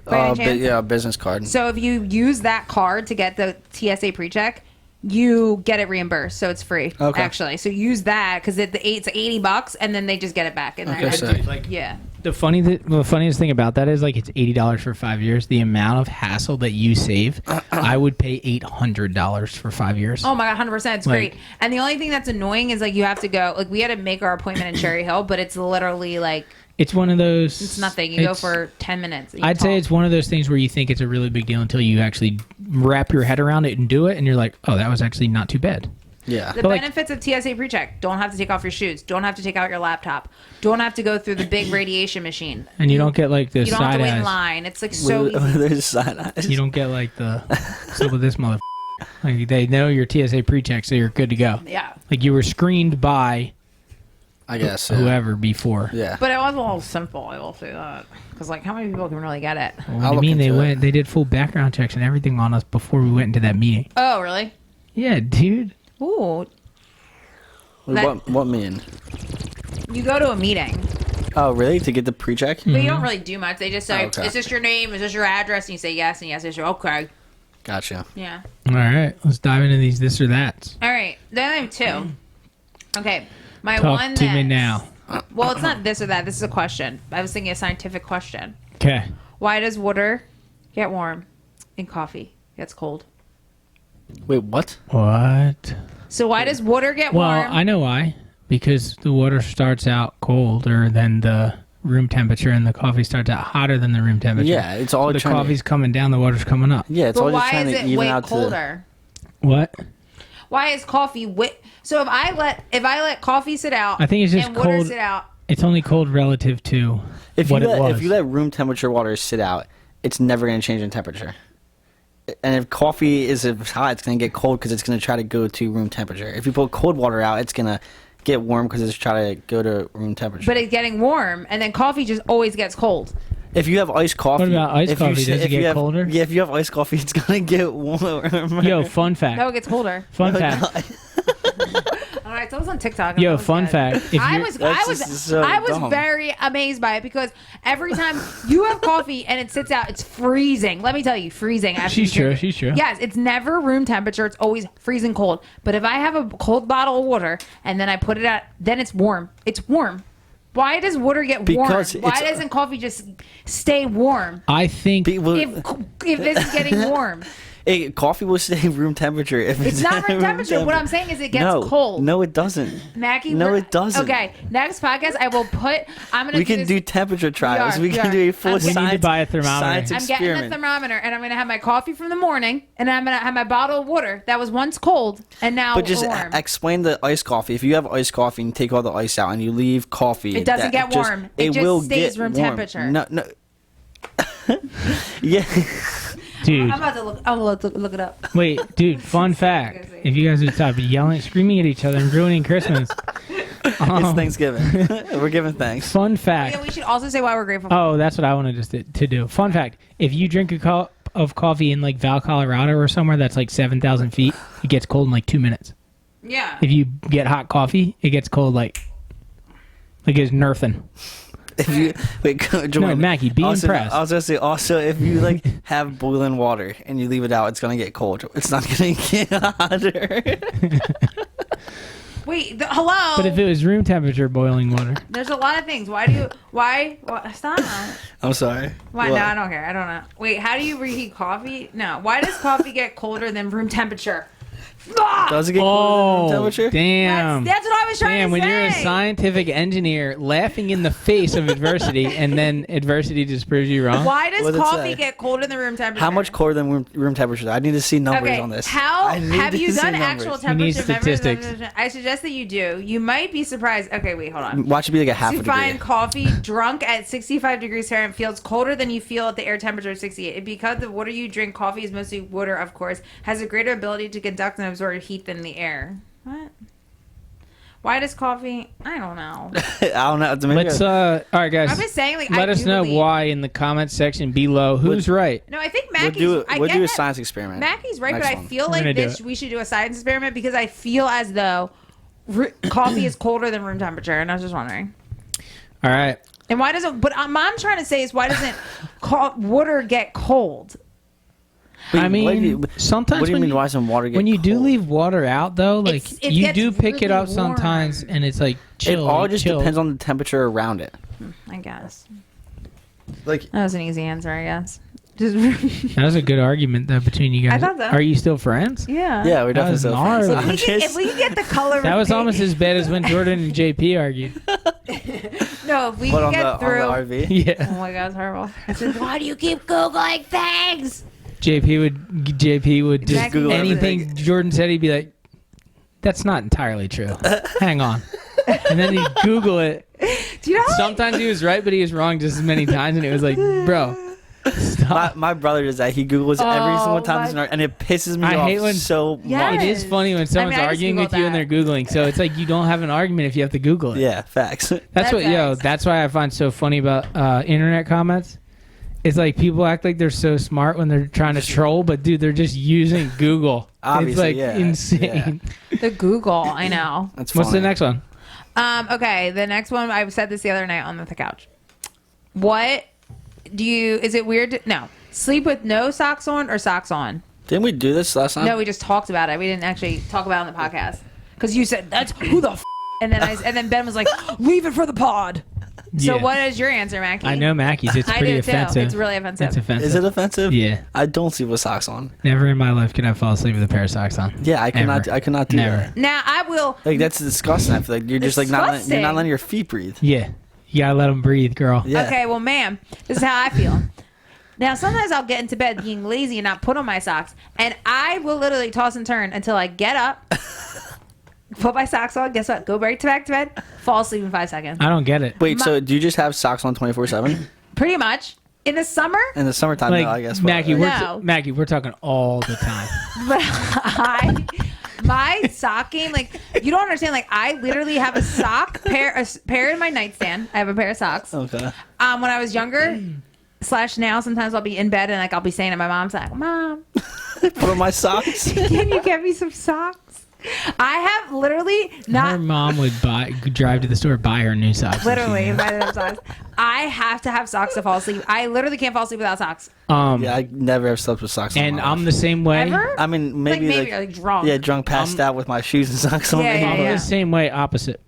By any chance? Yeah, a business card. So if you use that card to get the TSA pre-check, you get it reimbursed, so it's free. Okay. Actually, so use that because it's $80, and then they just get it back. And Okay, they're so- like, yeah. the funniest thing about that is like it's $80 for 5 years. The amount of hassle that you save, I would pay $800 for 5 years. Oh my god, 100%. It's Like- great. And the only thing that's annoying is like you have to go. Like we had to make our appointment in Cherry Hill, but it's literally like It's one of those. it's nothing. You go for 10 minutes. You I'd say talk. it's one of those things where you think it's a really big deal until you actually wrap your head around it and do it, and you're like, oh, that was actually not too bad. Yeah. The But, like- benefits of TSA PreCheck: don't have to take off your shoes, don't have to take out your laptop, don't have to go through the big radiation machine. And you don't get like the You don't have side to wait in eyes. line. It's like so easy. There's side eyes. You don't get like the so with this mother. Like they know your TSA pre-check, so you're good to go. Yeah. Like you were screened by I guess. Yeah. whoever before. Yeah. But it was a little simple, I will say that. Because, like, how many people can really get it? What do I'll you look mean they into went? it. They did full background checks and everything on us before we went into that meeting. Oh, really? Yeah, dude. Ooh. What mean? You go to a meeting, Oh, really? To get the pre-check? but you don't really do much. They just say, Okay. is this your name? Is this your address? And you say yes, and yes. Is your okay. Gotcha. Yeah. All right, let's dive into these this or that's. All right. Then I have two. Okay. My Talk one to me that's- now. Well, it's not this or that. This is a question. I was thinking a scientific question. Okay. Why does water get warm and coffee gets cold? Wait, what? What? So why does water get Well, warm? I know why. Because the water starts out colder than the room temperature, and the coffee starts out hotter than the room temperature. Yeah, it's all So the trying to- coffee's coming down, the water's coming up. Yeah, it's but all just why trying is to it even way out to the... colder? What? Why is coffee wet? So if I let coffee sit out, I think it's just and water cold- sit out. It's only cold relative to what it was. If you let room temperature water sit out, it's never going to change in temperature. And if coffee is hot, it's going to get cold because it's going to try to go to room temperature. If you put cold water out, it's going to get warm because it's trying to go to room temperature. But it's getting warm, and then coffee just always gets cold. If you have iced coffee, What about iced if you coffee? say- Does it if you get have- colder? Yeah, if you have iced coffee, it's going to get warmer. Yo, fun fact. No, it gets colder. Fun fact. All right, so I was on TikTok. Yo, fun fact. If I you're- was, That's I was, just so I was dumb. very amazed by it because every time you have coffee and it sits out, it's freezing. Let me tell you, freezing. after She's you drink true. it. She's true. Yes, it's never room temperature. It's always freezing cold. But if I have a cold bottle of water and then I put it out, then it's warm. It's warm. Why does water get Because warm? Why it's- doesn't coffee just stay warm? I think People, If this is getting warm, coffee will stay room temperature if it's not room temperature. What I'm saying is it gets cold. No, it doesn't. Mackie, No, we're- it doesn't. Okay, next podcast I will put. I'm gonna. We can this, do temperature trials. are, We we can are. do a full We need to science. buy a thermometer. Science I'm getting a experiment. thermometer and I'm gonna have my coffee from the morning and I'm gonna have my bottle of water that was once cold and now But just warm. explain the iced coffee. If you have iced coffee and take all the ice out and you leave coffee, It doesn't get warm. It just will stays get room warm. temperature. No. Yeah. dude. I'm about to look. I'm gonna look it up. Wait, dude, fun fact. If you guys would stop yelling, screaming at each other and ruining Christmas. It's Thanksgiving. We're giving thanks. Fun fact. Yeah, we should also say why we're grateful. Oh, that's what I wanted just to do. Fun fact. If you drink a cup of coffee in like Val, Colorado or somewhere that's like 7,000 feet, it gets cold in like 2 minutes. Yeah. If you get hot coffee, it gets cold like it's nothing. If you wait, Jordan, Mackie, be also, impressed. I was gonna say also if you like have boiling water and you leave it out, it's gonna get cold. It's not gonna get hotter. Wait. Hello. But if it was room temperature boiling water, There's a lot of things. Why do you? Why? Stop. I'm sorry. Why? What? No, I don't care. I don't know. Wait. How do you reheat coffee? No. Why does coffee get colder than room temperature? Does it get colder than room Oh, temperature? damn. That's what I was trying Damn, to when say. you're a scientific engineer laughing in the face of adversity and then adversity just proves you wrong. Why does What did it coffee say? get cold in the room temperature? How much colder than room temperature? I need to see numbers Okay, on this. how I need have to you see done numbers. actual We need temperature measurements? statistics. I suggest that you do. You might be surprised. Okay, wait, hold on. Watch it be like a half a To degree. find coffee drunk at 65 degrees Fahrenheit feels colder than you feel at the air temperature of 68. Because the water you drink, coffee is mostly water, of course, has a greater ability to conduct and absorb heat than the air. What? Why does coffee? I don't know. I don't know. Maybe Let's all right, guys. I'm just saying, like, Let I us do know believe- why in the comments section below. Who's right? No, I think we'll Mackey's. do, I we'll get do a that science experiment. Mackey's right, Next but I one. feel We're like gonna do this. it. We should do a science experiment because I feel as though coffee is colder than room temperature, and I was just wondering. All right. And why doesn't? But I'm trying to say is why doesn't water get cold? Wait, I what do mean, you- sometimes What do you when mean? you, Why some water get when you do cold? leave water out, though, like It you gets do pick it really up sometimes, warm. and it's like It chill. all just chill. depends on the temperature around it. I guess Like that was an easy answer. I guess. Just That was a good argument though between you guys. I thought so. Are you still friends? yeah. yeah, we're That definitely was so gnarly. friends. If we could get the color. That of was pink- almost as bad as when Jordan and JP argued. No, if we What could on get the through. RV? Yeah. Oh my god, it's horrible. I said, why do you keep googling things? JP would just Exactly. Google anything everything. Jordan said, he'd be like, "That's not entirely true. Hang on," and then he'd Google it. Do you know? How Sometimes he was right, but he was wrong just as many times, and it was like, "Bro, stop." My brother does that. He Googles every Oh, single time, my- there's an- and it pisses me I off hate when- so Yes. much. It is funny when someone's I just arguing with Googled you and that. they're Googling. So it's like you don't have an argument if you have to Google it. Yeah, facts. That's That's what, yo, facts. that's why I find so funny about internet comments. It's like people act like they're so smart when they're trying to troll, but dude, they're just using Google. Obviously, it's like yeah, insane. the Google? I know. That's What's the funny. next one? Okay, the next one. I said this the other night on the couch. What do you? Is it weird? No. Sleep with no socks on or socks on? Didn't we do this last time? No, we just talked about it. We didn't actually talk about it on the podcast because you said that's who the and then Ben was like, leave it for the pod. So Yeah. what is your answer, Mackie? I know Mackey's. It's I pretty do offensive. too. It's really offensive. It's offensive. Is it offensive? Yeah. I don't sleep with socks on. Never in my life could I fall asleep with a pair of socks on. Yeah, I cannot. Ever. I cannot do Never. that. Now I will. Like that's disgusting. I feel like you're just like not. You're Disgusting. not letting your feet breathe. Yeah. You gotta let them breathe, girl. Yeah. Okay, well, ma'am, this is how I feel. Now, sometimes I'll get into bed being lazy and not put on my socks, and I will literally toss and turn until I get up, put my socks on. Guess what? Go right back to bed, fall asleep in 5 seconds. I don't get it. Wait. So do you just have socks on 24/7 Pretty much. In the summer, in the summertime? Like No, I guess. Mackie, No. Mackie, we're talking all the time. but my socking, like, you don't understand. Like, I literally have a pair in my nightstand. I have a pair of socks. Okay. When I was younger. / now, sometimes I'll be in bed and like I'll be saying to my mom's like, "Mom, Put on my socks. can you get me some socks?" I have literally Her not mom would drive to the store, buy her new socks. literally buy them socks. I have to have socks to fall asleep. I literally can't fall asleep without socks. Yeah, I never have slept with socks on. And in my I'm life. the same way. Ever? I mean, maybe maybe like drunk. Yeah, drunk, passed out with my shoes and socks on. Yeah, maybe. yeah, I'm yeah. the same way, opposite.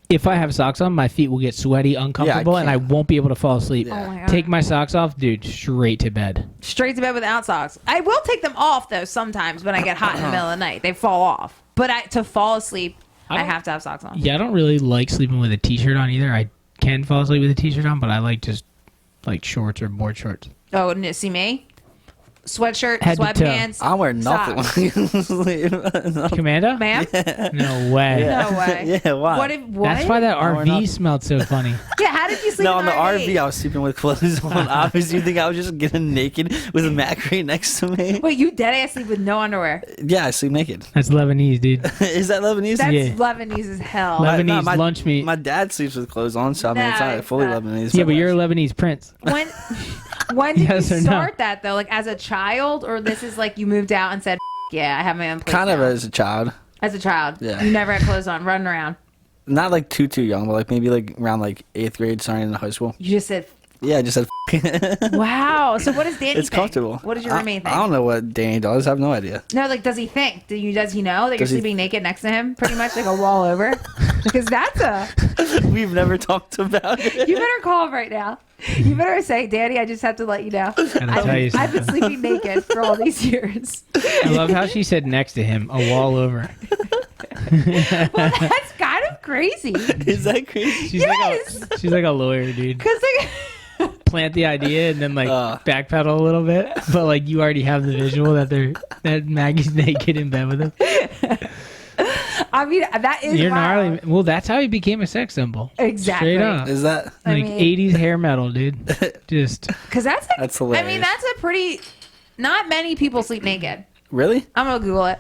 If I have socks on, my feet will get sweaty, uncomfortable, and I can't. won't be able to fall asleep. Yeah. Oh my God. Take my socks off, dude, straight to bed. Straight to bed without socks. I will take them off though sometimes when I get hot in the middle of the night. They fall off. But to fall asleep, I don't- have to have socks on. Yeah, I don't really like sleeping with a t-shirt on either. I can fall asleep with a t-shirt on, but I like just like shorts or board shorts. Oh, and see me? Sweatshirt, Head to toe. sweatpants. I'm wearing nothing. socks. Commando? Ma'am? No way. No way. Yeah, why? What? That's why that we're RV not- smelled so funny. Yeah, how did you sleep No, in on the RV, I was sleeping with clothes on. Obviously, you think I was just getting naked with a mat right next to me? Wait, you dead ass sleep with no underwear? Yeah, I sleep naked. That's Lebanese, dude. Is that Lebanese? That's Yeah. Lebanese as hell. Lebanese lunch meat. My dad sleeps with clothes on, so I mean, it's No, not it's fully not. Lebanese. Yeah, but you're a Lebanese prince. When did Yes you or no? start that though? Like as a child, or this is like you moved out and said, "Yeah, I have my own place." kind of now." as a child. As a child, Yeah. you never had clothes on, running around. Not like too young, but like maybe like around like 8th grade, starting in high school. You just said, Yeah, I just said. Wow. So what does Danny It's think? comfortable. What does your roommate think? I don't know what Danny does. I have no idea. No, like, does he think? Does he know that Does you're he- sleeping naked next to him? Pretty much like a wall over? Because that's a... We've never talked about it. You better call him right now. You better say, Danny, I just have to let you know. Gotta tell you I've been something. sleeping naked for all these years. I love how she said next to him, a wall over. Well, that's kind of crazy. Is that crazy? She's like a lawyer, dude. Because, like... Plant the idea and then like backpedal a little bit, but like you already have the visual that Maggie's naked in bed with him. I mean, that is You're wild. gnarly. Well, that's how he became a sex symbol. Exactly. Straight up. Is that? I Like mean- 80s hair metal, dude. Just Because that's hilarious. I mean, that's a pretty... Not many people sleep naked. Really? I'm going to Google it.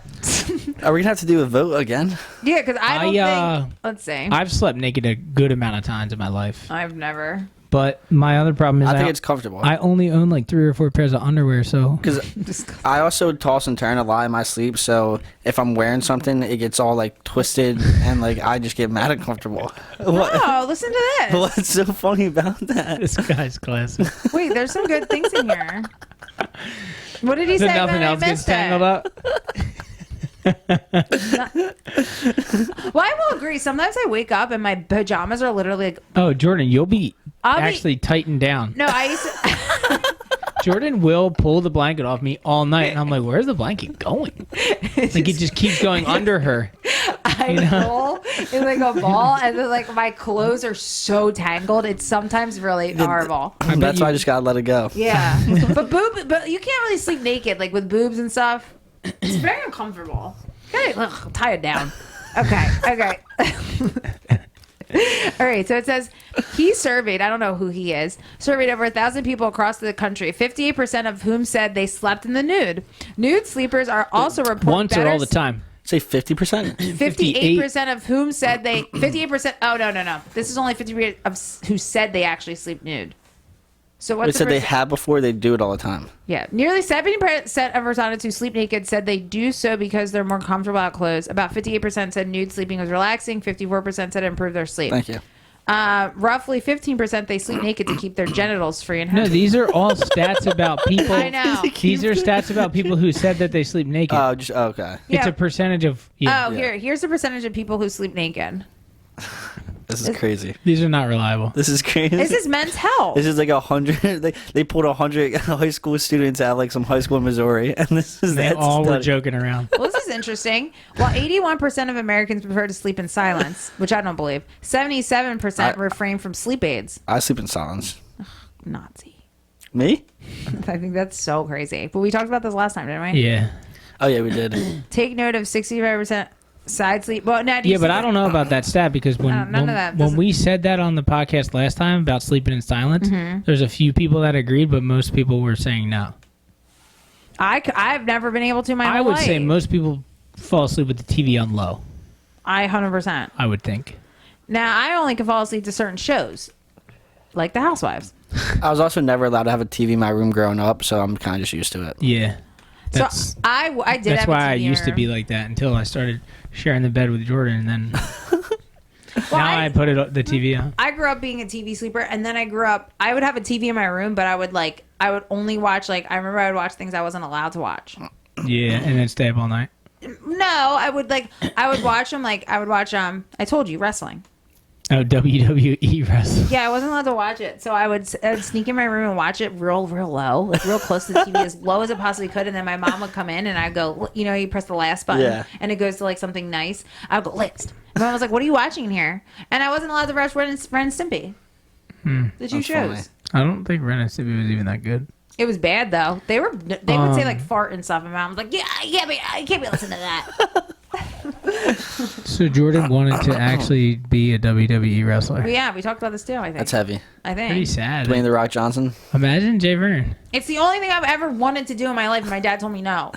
Are we gonna have to do a vote again? Yeah, because I don't think... Let's see. I've slept naked a good amount of times in my life, I've never... but my other problem is I think it's comfortable. I only own like 3 or 4 pairs of underwear, so Because I also toss and turn a lot in my sleep, so if I'm wearing something, it gets all like twisted, and like I just get mad uncomfortable. What? Oh, listen to this. What's so funny about that? this guy's classic. Wait, there's some good things in here. What did he So say? nothing when I else gets missed it? tangled up. Well, I will agree. Sometimes I wake up and my pajamas are literally like... Oh, Jordan, you'll be I'll be- actually tightened down. No, I used to... Jordan will pull the blanket off me all night, and I'm like, "Where's the blanket going?" Like it just keeps going under her. I roll in like a ball, and then like my clothes are so tangled. It's sometimes really horrible. That's why I just gotta let it go. Yeah, but you can't really sleep naked like with boobs and stuff. It's very uncomfortable. Okay, tie it down. Okay. All right, so it says he surveyed, I don't know who he is, surveyed over 1,000 people across the country, 58% of whom said they slept in the nude. Nude sleepers are also reported Once or all the time. Say 50%. 58% of whom said they 58%. Oh no. This is only 50% of who said they actually sleep nude. So They what's the said they percent? have before. They do it all the time. Yeah, nearly 70% of respondents who sleep naked said they do so because they're more comfortable out clothes. About 58% said nude sleeping was relaxing. 54% said it improved their sleep. Thank you. Roughly 15% they sleep naked to keep their genitals free and No, healthy. these are all stats about people. I know. These are stats about people who said that they sleep naked. Oh, just okay. It's Yeah. a percentage of. Yeah, Oh, here's the percentage of people who sleep naked. This is crazy. these are not reliable. This is crazy. This is men's health. This is like 100. They pulled 100 high school students out of like some high school in Missouri, and this is They that all were study. joking around. Well, this is interesting. While 81% of Americans prefer to sleep in silence, which I don't believe, 77% refrain from sleep aids. I sleep in silence. Nazi. Me? I think that's so crazy. But we talked about this last time, didn't we? Yeah. Oh yeah, we did. Take note of 65% side sleep. Well, now, do you Yeah, but see I don't know about that stat because when none of that when doesn't- we said that on the podcast last time about sleeping in silence, there's a few people that agreed, but most people were saying no. I've never been able to my I whole would say life. most people fall asleep with the TV on low. I 100%. I would think. Now, I only can fall asleep to certain shows, like The Housewives. I was also never allowed to have a TV in my room growing up, so I'm kind of just used to it. Yeah. That's So I did that's have a why I TV used to room. be like that until I started sharing the bed with Jordan, and then Well, now I put the TV on. I grew up being a TV sleeper, and then I would have a TV in my room, but I would only watch, I remember I would watch things I wasn't allowed to watch. Yeah, and then stay up all night. No, I would watch them, I told you, wrestling. Oh, WWE wrestling. Yeah, I wasn't allowed to watch it, so I would sneak in my room and watch it real low, like real close to the TV, as low as it possibly could, and then my mom would come in, and I'd go, you press the last button, Yeah. and it goes to, something nice. I'd go, list. And my mom was like, what are you watching in here? And I wasn't allowed to watch Ren and Stimpy. The two That's shows. funny. I don't think Ren and Stimpy was even that good. It was bad though. They would say fart and stuff, and my mom was like, "Yeah, I can't be listening to that." So Jordan wanted to actually be a WWE wrestler. But yeah, we talked about this too. I think. That's heavy. I think Pretty sad. Dwayne the Rock Johnson. Imagine Jay Vernon. it's the only thing I've ever wanted to do in my life, and my dad told me no.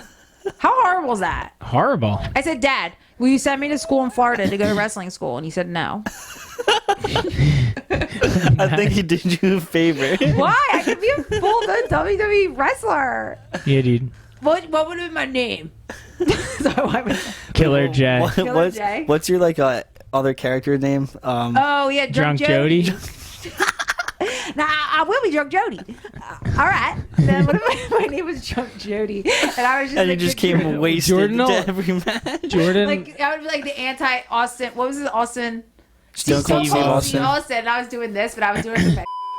How horrible is that? Horrible. I said, Dad, will you send me to school in Florida to go to wrestling school? And he said no. I think he did you a favor. Why? I could be a full WWE wrestler. Yeah, dude. What would have been my name? So I would- Killer Jay. Killer Jay. What's your other character name? oh yeah, Drunk Jody. Now I will be drunk Jody. All right. Then what if my name was drunk Jody, and I was just And you like, just came wasted Jordan, to every match. Jordan, like I would be like the anti Austin. What was it, Austin? Stone Cold Steve Steve Austin. Austin. And I was doing this, but I was doing the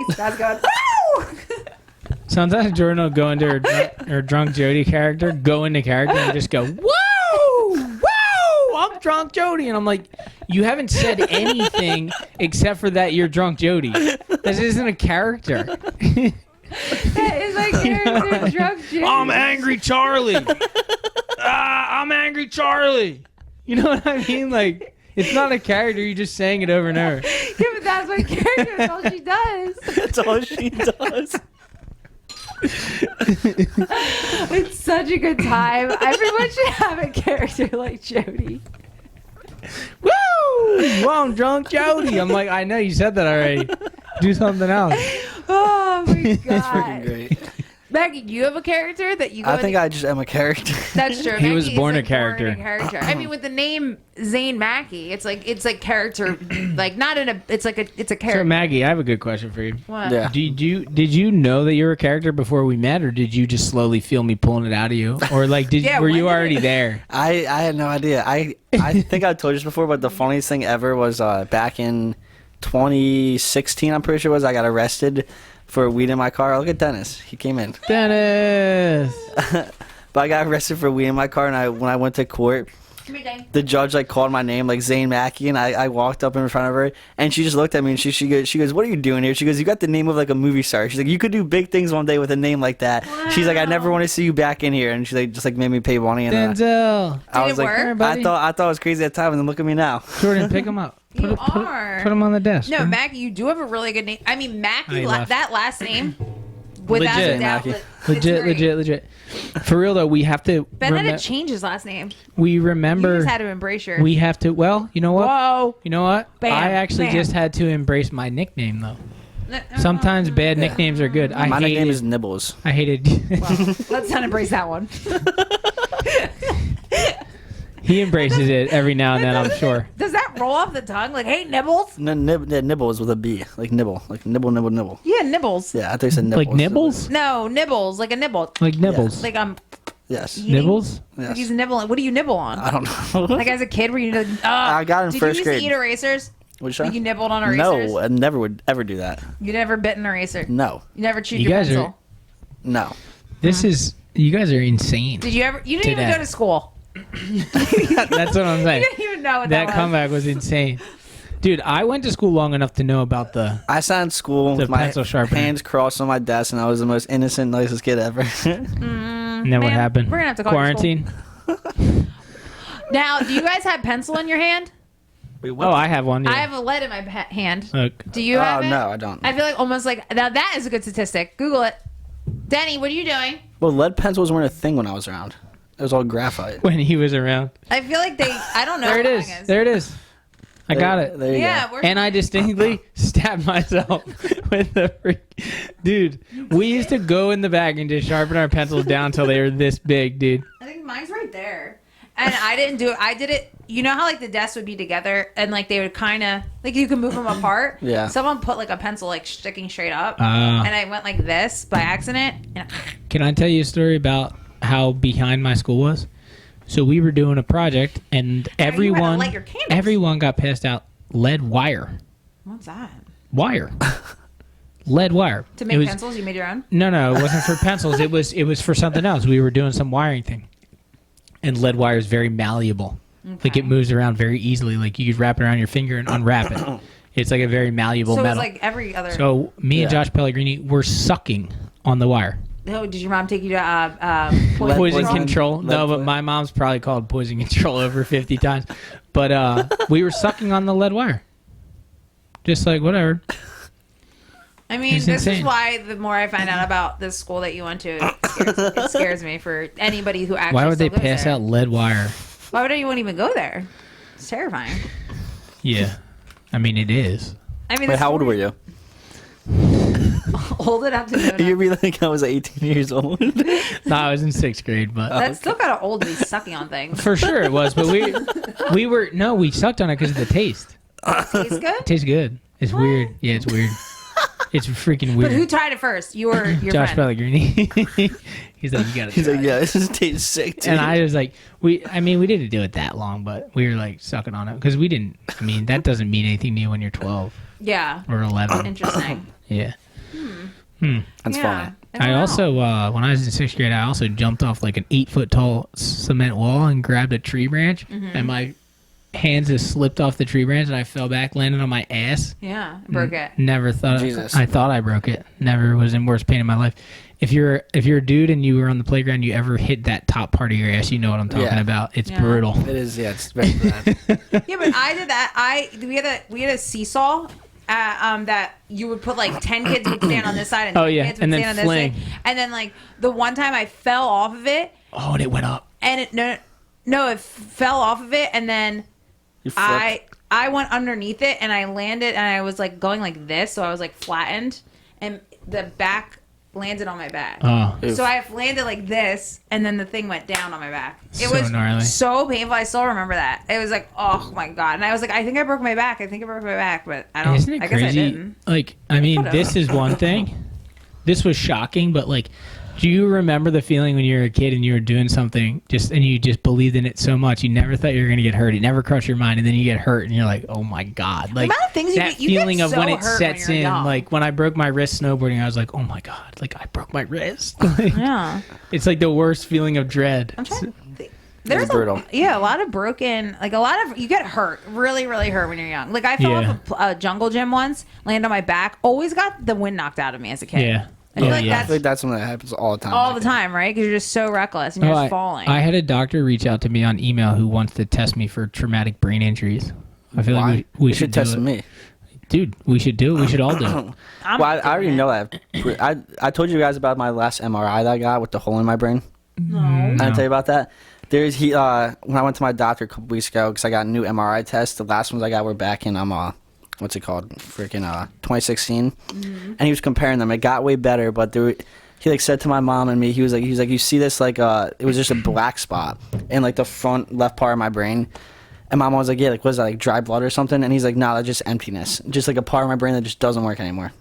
face. I was going, woo! sometimes Jordan will go into her drunk Jody character, go into character, and just go, whoa, whoa, I'm drunk Jody. And I'm like, you haven't said anything except for that you're drunk Jody. This isn't a character. That is my character, drunk Jody. I'm angry Charlie. I'm angry Charlie. You know what I mean? Like, it's not a character. You're just saying it over and over. Yeah, but that's my character. That's all she does. That's all she does. It's such a good time. Everyone should have a character like Jody. Woo! Well, I'm drunk Jody. I'm like, I know you said that already. Do something else. Oh my It's freaking god. great. Maggie, do you have a character that you go I think I just am a character. That's true. He was Mackey is, born a like, character. I mean, with the name Zane Mackey, it's like character, like not in a. It's like it's a So character. Maggie, I have a good question for you. What? Yeah. Did you know that you were a character before we met, or did you just slowly feel me pulling it out of you, or like Yeah, were when you did already it- there? I had no idea. I think I told you this before, but the funniest thing ever was back in 2016. I'm pretty sure it was. I got arrested for weed in my car. Look at Dennis. He came in. Dennis. But I got arrested for weed in my car, and when I went to court, Come here, Dane. the judge like called my name like Zane Mackey, and I walked up in front of her, and she just looked at me, and she goes, what are you doing here? She goes, you got the name of like a movie star. She's like, you could do big things one day with a name like that. She's like, I never want to see you back in here, and she like just like made me pay money, and Denzel. I Did was it like, work? Buddy. I thought it was crazy at the time, and then look at me now. Jordan, pick him up. You are. Put him on the desk. No, Maggie, you do have a really good name. I mean, Mackey, he left. that last name, without Legit, a doubt, Mackey. it's great. Legit. For real though, we have to. Ben had to change his last name. We You remember. just had to embrace your. We have to. Well, you know what? Whoa. You know what? Bam, I actually bam. just had to embrace my nickname though. Sometimes bad nicknames are good. My nickname is Nibbles. I hated. Let's not embrace that one. He embraces it every now and then, I'm sure. Does that roll off the tongue? Like, hey, Nibbles? Nibbles with a B, like nibble, like nibble, nibble, nibble. Yeah, Nibbles. Yeah, I thought you said nibbles. Like nibbles? No, Nibbles, like a nibble. Like nibbles. Like Yes. eating- Nibbles? Like Yes. he's nibbling. What do you nibble on? I don't know. Like as a kid, were you? I got in did first you grade. used to eat erasers? What'd you say? Like you nibbled on erasers? No, I never would ever do that. You never bit an eraser. No, You never chewed You your guys are- pencil. no. This is. You guys are insane. Did you ever? You didn't even Today. go to school. That's what I'm saying. You didn't even know what That was. comeback was insane. Dude, I went to school long enough to know about the. I sat in school The with my pencil sharpener. hands crossed on my desk, and I was the most innocent, nicest kid ever. And then what Man, happened? we're gonna have to call your Quarantine. Now, do you guys have pencil in your hand? Wait, Oh, I have one. Yeah. I have a lead in my hand. Look. Do you have Oh it? no, I don't. I feel like almost like now that is a good statistic. Google it. Denny, what are you doing? Well, lead pencils weren't a thing when I was around. It was all graphite. When he was around. I feel like they. I don't know. There it how is. long There it is. I got it. There you Yeah, go. we're. And I distinctly stabbed myself with the freak. Dude, we used to go in the bag and just sharpen our pencils down until they were this big, dude. I think mine's right there. And I didn't do it. I did it. You know how like the desks would be together and like they would kind of like you could move them apart. Yeah. Someone put like a pencil like sticking straight up, Ah. and I went like this by accident. And Can I tell you a story about how behind my school was? So we were doing a project and you had to everyone light your candles. everyone got passed out lead wire. what's that? Wire. Lead wire. To It make was- pencils, you made your own. No, it wasn't for pencils. It was for something else. We were doing some wiring thing. And lead wire is very malleable. Like it moves around very easily. Like you could wrap it around your finger and unwrap it. It's like a very malleable So it was metal. like every other. So me and Yeah. Josh Pellegrini were sucking on the wire. Oh, did your mom take you to Lead Poison poison. control. Lead No, but poison. my mom's probably called poison control over 50 times. But we were sucking on the lead wire. Just like whatever. I mean, It's this is insane. why the more I find out about this school that you went to, it scares me for anybody who actually. Why would they still goes pass there. out lead wire? Why would anyone even go there? It's terrifying. Yeah. I mean, it is. I mean, Wait, how old were you? Old enough to know. You'd be like I was 18 years old. No, I was in 6th grade, but That's still kind of old to be sucking on things. for sure it was. But we sucked on it because of the taste. Tastes good. It tastes good. It's weird. Yeah, it's weird. It's freaking But weird. who tried it first? You or your Josh friend? Pellegrini. He's like, you gotta. He's try like, it." yeah, this is tastes sick, dude. And I was like, we didn't do it that long, but we were like sucking on it because we didn't. I mean, that doesn't mean anything to you when you're 12 Yeah. or 11. Interesting. Yeah. That's Yeah. funny. I don't also, know. when I was in 6th grade, I also jumped off like an 8-foot tall cement wall and grabbed a tree branch, and my hands just slipped off the tree branch, and I fell back, landed on my ass. Yeah. Broke it. Never thought. Jesus. I thought I broke it. Never was in worse pain in my life. If you're a dude and you were on the playground, you ever hit that top part of your ass, you know what I'm talking Yeah. about. It's Yeah. brutal. It is, yeah, it's very bad. Yeah, but I did that. We had a seesaw. That you would put like 10 kids would stand on this side and 10 Oh, yeah, kids would and then stand on fling. this side. And then like the one time I fell off of it Oh, and it went up. and it it fell off of it and then You flipped. I went underneath it and I landed and I was like going like this, so I was like flattened and the back landed on my back. Oh, Oof. So I landed like this, and then the thing went down on my back. It So was gnarly. so painful. I still remember that. It was like, oh my god. And I was like, I think I broke my back. But I don't. isn't it I guess I crazy? didn't. Like, I mean, could've. this is one thing. This was shocking, but like, do you remember the feeling when you were a kid and you were doing something and you just believed in it so much, you never thought you were gonna get hurt. It never crossed your mind, and then you get hurt, and you're like, oh my god! Like amount of things you that get- you get feeling of so when it hurt when sets you're in. young. Like when I broke my wrist snowboarding, I was like, oh my god! Like I broke my wrist. Like, Yeah. it's like the worst feeling of dread. I'm trying to think. There's brutal. a lot of broken, like a lot of, you get hurt, really, really hurt when you're young. Like I fell Yeah. off a jungle gym once, landed on my back, always got the wind knocked out of me as a kid. Yeah. I feel Oh, like yeah. I that's feel like that's something that happens all the time. all the time, right? Because you're just so reckless and you're just falling. I had a doctor reach out to me on email who wants to test me for traumatic brain injuries. I feel Why? like we You should do test it. me. Dude, we should do it. We should all do it. I'm Well, I doing already it. know that. I told you guys about my last MRI that I got with the hole in my brain. I didn't tell you about that. When I went to my doctor a couple weeks ago because I got a new MRI test. The last ones I got were back in what's it called? Freaking 2016. And he was comparing them. It got way better, but he like said to my mom and me, he was like, you see this like it was just a black spot in like the front left part of my brain. And my mom was like, yeah, like what is that, like dry blood or something? And he's like, no, that's just emptiness, just like a part of my brain that just doesn't work anymore.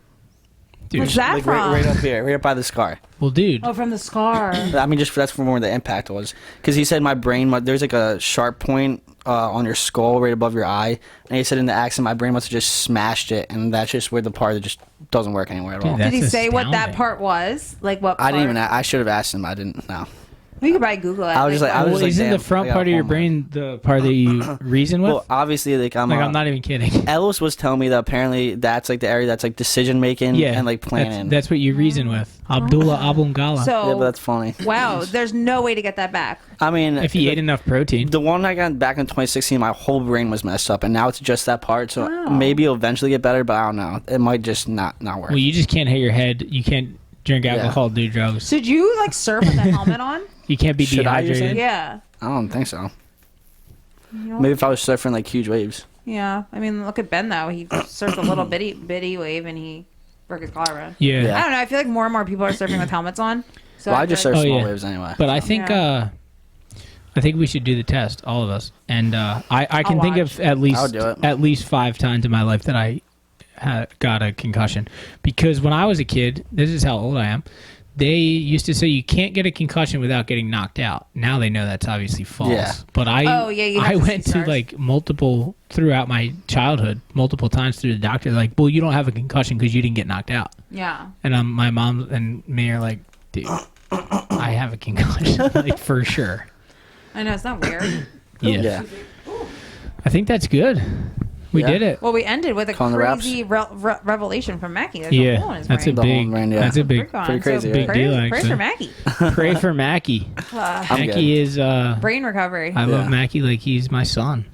Dude, What's that Like from? right up here, right up by the scar. well, dude, Oh, from the scar. I mean, just that's from where the impact was. Because he said my brain, there's like a sharp point on your skull right above your eye. And he said in the accident, my brain must have just smashed it. And that's just where the part that just doesn't work anymore at all. Dude, Did he That's say what that astounding. part was? Like what part? I didn't even, I should have asked him. I didn't know. We could probably Google it. I was just like, I was well, like, isn't damn, the front I got part of your homework. brain the part that you reason with? Well, obviously, like I'm not even kidding. Ellis was telling me that apparently that's like the area that's like decision making Yeah, and like planning. That's what you reason with. Abdullah Abungala. So, yeah, but that's funny. wow, there's no way to get that back. I mean, if he like, ate enough protein. the one I got back in 2016, my whole brain was messed up, and now it's just that part. So Wow. maybe it'll eventually get better, but I don't know. It might just not work. Well, you just can't hit your head. You can't drink alcohol, do drugs. So did you like surf with a helmet on? You can't be Should I, you're dehydrated. saying? Yeah. I don't think so. You know? Maybe if I was surfing like huge waves. Yeah. I mean, look at Ben though. He surfed a little bitty wave and he broke his collarbone. Yeah. Yeah. I don't know. I feel like more and more people are surfing with helmets on. So Well, I just feel surf like- small yeah. waves anyway. But I think Yeah. I think we should do the test, all of us. And I can I'll think watch. of at I'll do it. least 5 times in my life that I got a concussion. Because when I was a kid, this is how old I am. They used to say you can't get a concussion without getting knocked out. Now they know that's obviously false. Yeah. But Oh, yeah, you have I to see went to stars. like multiple throughout my childhood, multiple times through the doctor. Like, well, you don't have a concussion because you didn't get knocked out. Yeah. And my mom and me are like, dude, I have a concussion, like for sure. I know. It's not weird. Yeah. Yeah. I think that's good. We Yeah. did it. Well, we ended with a Calling the wraps. crazy revelation from Mackie. There's a hole in Yeah, his that's a brain. The hole big. in the brain, yeah. That's a big. Freak on. Pretty crazy, Big right? deal, Pray actually. for Mackie. Pray for Mackie. I'm good. Mackie is. Brain recovery. I love Yeah. Mackie like he's my son.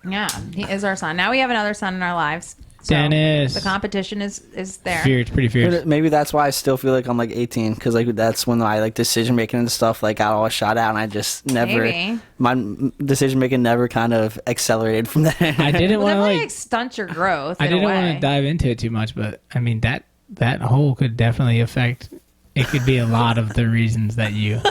Yeah, he is our son. Now we have another son in our lives. So Dennis. The competition is there. Fierce, pretty fierce. Maybe that's why I still feel like I'm like 18 because like that's when I like decision making and stuff like got all shot out and I just never Maybe. my decision making never kind of accelerated from there. I didn't Well, want to definitely like. stunt your growth. I in a didn't want way. to dive into it too much, but I mean that hole could definitely affect. It could be a lot of the reasons that you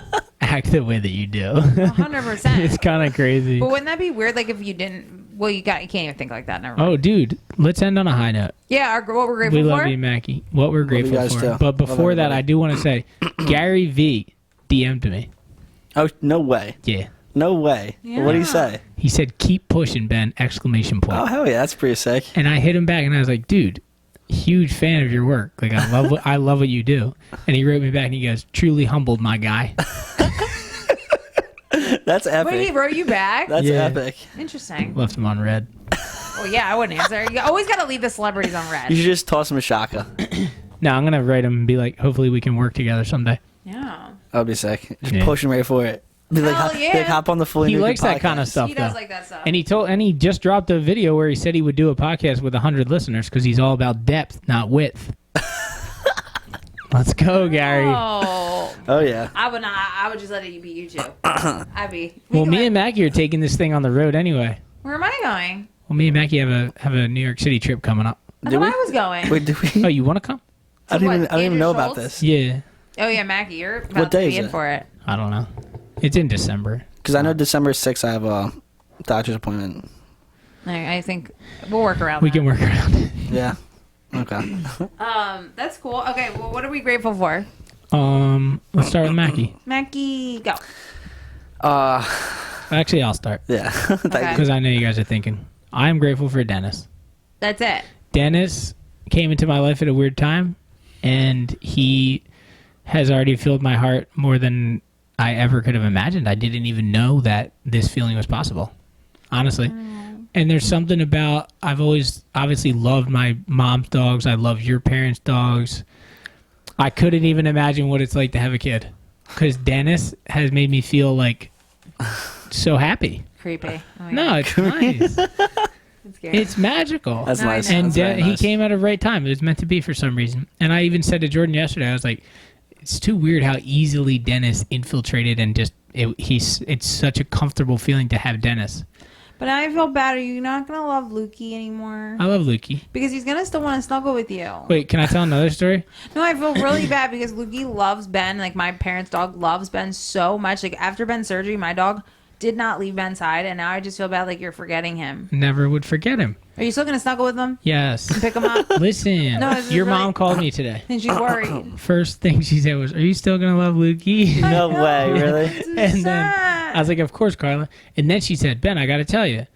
act the way that you do. 100%. It's kind of crazy. But wouldn't that be weird? Like if you didn't Well, you can't even think like that. Never mind. Oh, dude, let's end on a high note. Yeah, what we're grateful We for. love you, Mackie. What we're you grateful guys for. too. But before Love that, everybody. I do want to say, Gary V DM'd me. Oh, no way. Yeah. No way. Yeah. What do you say? He said, "Keep pushing, Ben!" Exclamation point. Oh, hell yeah. That's pretty sick. And I hit him back, and I was like, "Dude, huge fan of your work. Like, I love what you do." And he wrote me back, and he goes, "Truly humbled, my guy." That's epic. Wait, he wrote you back? That's Yeah. epic. Interesting. Left him on red. Well, yeah, I wouldn't answer. You always got to leave the celebrities on red. You should just toss him a shaka. No, I'm gonna write him and be like, "Hopefully, we can work together someday." Yeah. That would be sick. Just Yeah. push him right for it. Be like, Hell be yeah. like, hop on the fully He naked likes that kind of podcast. stuff, He does though. like that stuff. And he just dropped a video where he said he would do a podcast with 100 listeners because he's all about depth, not width. Let's go, Gary. Oh, Oh, yeah. I would not. I would just let it be you two. I'd be. Well, me and Mackie are taking this thing on the road anyway. Where am I going? Well, me and Mackie have a New York City trip coming up. I Did thought we? I was going. Wait, did we? Oh, you want to come? I didn't what, even, I didn't even Andrew know about Schultz? this. Yeah. Oh yeah, Mackie, you're about What day to be is in it? for it. I don't know. It's in December. Because I know December 6th I have a doctor's appointment. I think we'll work around. We that. can work around it. Yeah. Okay. That's cool. Okay, well, what are we grateful for? Let's start with Mackie. Mackie, go. Actually, I'll start Yeah. Thank Okay. you. because I know you guys are thinking. I'm grateful for Dennis. That's it. Dennis came into my life at a weird time, and he has already filled my heart more than I ever could have imagined. I didn't even know that this feeling was possible, honestly. And there's something about, I've always obviously loved my mom's dogs. I love your parents' dogs. I couldn't even imagine what it's like to have a kid, because Dennis has made me feel like so happy. Creepy. Oh my No, God. it's nice. It's scary. It's magical. That's No, I nice. know. And That's very he nice. came at a right time. It was meant to be for some reason. And I even said to Jordan yesterday, I was like, it's too weird how easily Dennis infiltrated and just it's such a comfortable feeling to have Dennis. But I feel bad. Are you not gonna love Lukey anymore? I love Lukey. Because he's gonna still want to snuggle with you. Wait, can I tell another story? No, I feel really bad because Lukey loves Ben. Like my parents' dog loves Ben so much. Like after Ben's surgery, my dog did not leave Ben's side, and now I just feel bad like you're forgetting him. Never would forget him. Are you still gonna snuggle with him? Yes. Pick him up? Listen, No, this is your really- mom called me today. And she's worried. First thing she said was, "Are you still gonna love Lukey?" No way, really? And then I was like, "Of course, Carla." And then she said, "Ben, I got to tell you,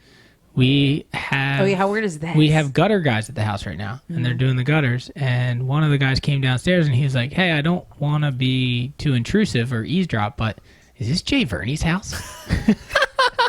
we have Oh yeah, how weird is that? we have gutter guys at the house right now, and they're doing the gutters. And one of the guys came downstairs, and he was like, "Hey, I don't want to be too intrusive or eavesdrop, but is this Jay Verney's house?"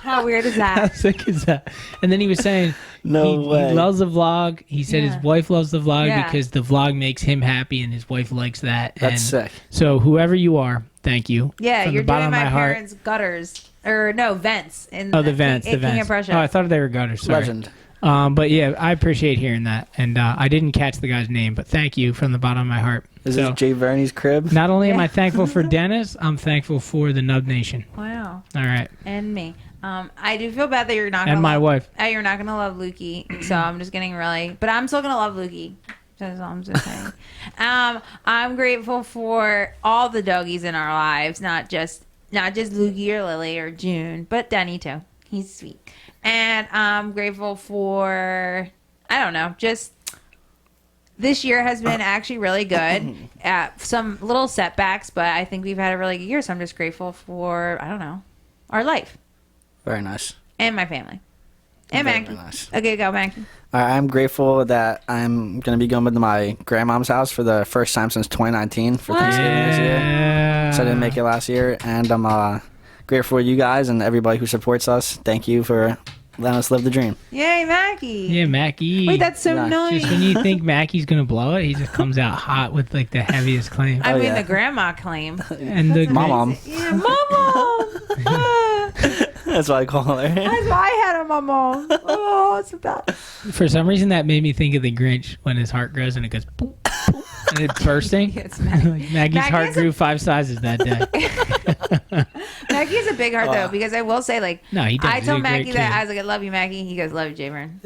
How weird is How that? sick is that? And then he was saying, No way. He loves the vlog. He said Yeah. his wife loves the vlog Yeah. because the vlog makes him happy, and his wife likes that. That's and sick. So whoever you are, thank you. Yeah, From you're the bottom doing of my heart. parents' gutters. Or no, vents. In Oh, the vents, the King vents. of Prussia. Oh, I thought they were gutters. Sorry. Legend. But yeah, I appreciate hearing that, and I didn't catch the guy's name, but thank you from the bottom of my heart. Is So, this Jay Verney's crib? not only am Yeah. I thankful for Dennis, I'm thankful for the Nub Nation. Wow. All right, And me. I do feel bad that you're not and gonna my love, wife. You're not gonna love Lukey, so I'm just getting really. But I'm still gonna love Lukey. That's all I'm just saying. I'm grateful for all the doggies in our lives, not just Lukey or Lily or June, but Denny too. He's sweet, and I'm grateful for I don't know, just this year has been actually really good. Some little setbacks, but I think we've had a really good year. So I'm just grateful for I don't know, our life. Very nice. And my family. And Very Mackie. nice. Okay, go, Mackie. I'm grateful that I'm going to be going to my grandmom's house for the first time since 2019 for Thanksgiving this year. Yeah. So I didn't make it last year. And I'm grateful for you guys and everybody who supports us. Thank you for letting us live the dream. Yay, Mackie. Yeah, Mackie. Wait, that's so Nice. nice. Just when you think Mackie's gonna blow it, he just comes out hot with like the heaviest claim. I Oh, mean, yeah. the grandma claim. And the My mom. Yeah, mama. That's what I call her. That's why I had a mama. Oh, it's so bad. For some reason, that made me think of the Grinch when his heart grows and it goes. Boop, boop. And it's bursting. It's Maggie. Maggie's heart Maggie is a- grew 5 sizes that day. Maggie has a big heart though, because I will say, like, No, he does. I He's told a great Maggie that kid. I was like, I love you, Maggie. He goes, love you, Jaybird.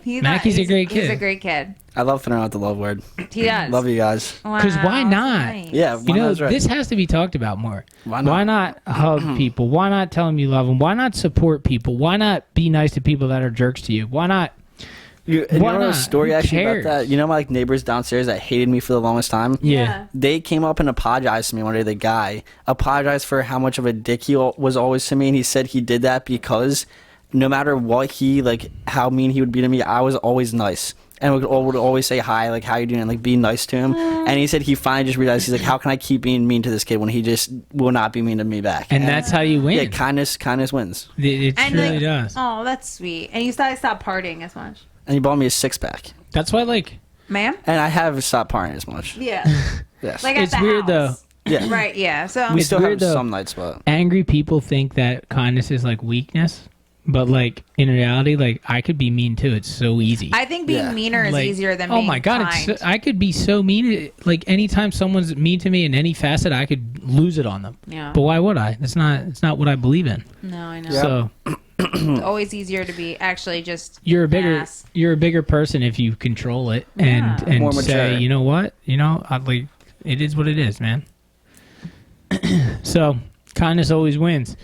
Maggie's a great He's kid. a great kid. I love throwing out the love word. He does. Love you guys. Because why Wow, not? nice. Yeah, You know, that's right. this has to be talked about more. Why not? Why not hug people? Why not tell them you love them? Why not support people? Why not be nice to people that are jerks to you? Why not? You Why know a not? story Who actually cares? about that? You know my like neighbors downstairs that hated me for the longest time? Yeah. They came up and apologized to me one day. The guy apologized for how much of a dick he was always to me, and he said he did that because no matter what how mean he would be to me, I was always nice. And would always say hi, like, how you doing, and like be nice to him. And he said he finally just realized, he's like, how can I keep being mean to this kid when he just will not be mean to me back? And that's how you win. yeah, kindness wins. It And truly like, does. oh, that's sweet. And you stopped partying as much, And he bought me a 6-pack. That's why, like, ma'am. And I have stopped partying as much. Yeah. Yes. Like at It's the weird, house. yeah. Right. Yeah. So We It's still weird, have though. some nights, but angry people think that kindness is like weakness, but like in reality, like I could be mean too. It's so easy. I think being Yeah. meaner is Like, easier than oh being my god, kind. it's I could be so mean. Like anytime someone's mean to me in any facet, I could lose it on them. Yeah. But why would I? It's not what I believe in. No, I know. Yeah. So It's always easier to be actually just you're a bigger ass. person if you control it Yeah. and More say, mature. you know what, like it is what it is, man. So kindness always wins.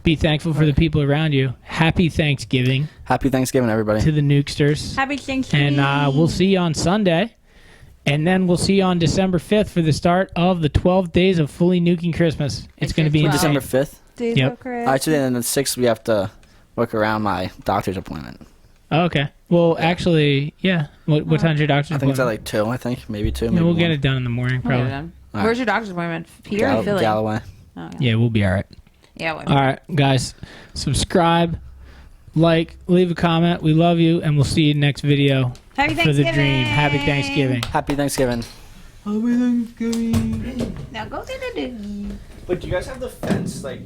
Be thankful for the people around you. Happy Thanksgiving happy Thanksgiving, everybody. to the Nukesters. Happy Thanksgiving. And we'll see you on Sunday. And then we'll see you on December 5th for the start of the 12 days of fully nuking Christmas. It's going to be Wow. insane. December 5th. Days Yep. of Christmas. Actually, then the 6th, we have to work around my doctor's appointment. Oh, okay. Well, actually, yeah. What time's your doctor's I think it's at appointment? like 2, I think. Maybe 2. Yeah, Maybe we'll get 1. it done in the morning, We'll get it probably. done. All right. Where's your doctor's appointment? Here or Philly? Galloway. Oh, okay. Yeah, we'll be all right. Yeah. Wait. All right, guys. Subscribe, like, leave a comment. We love you, and we'll see you next video Happy for the Thanksgiving. dream. Happy Thanksgiving. Happy Thanksgiving. Now go to the. But do you guys have the fence, like...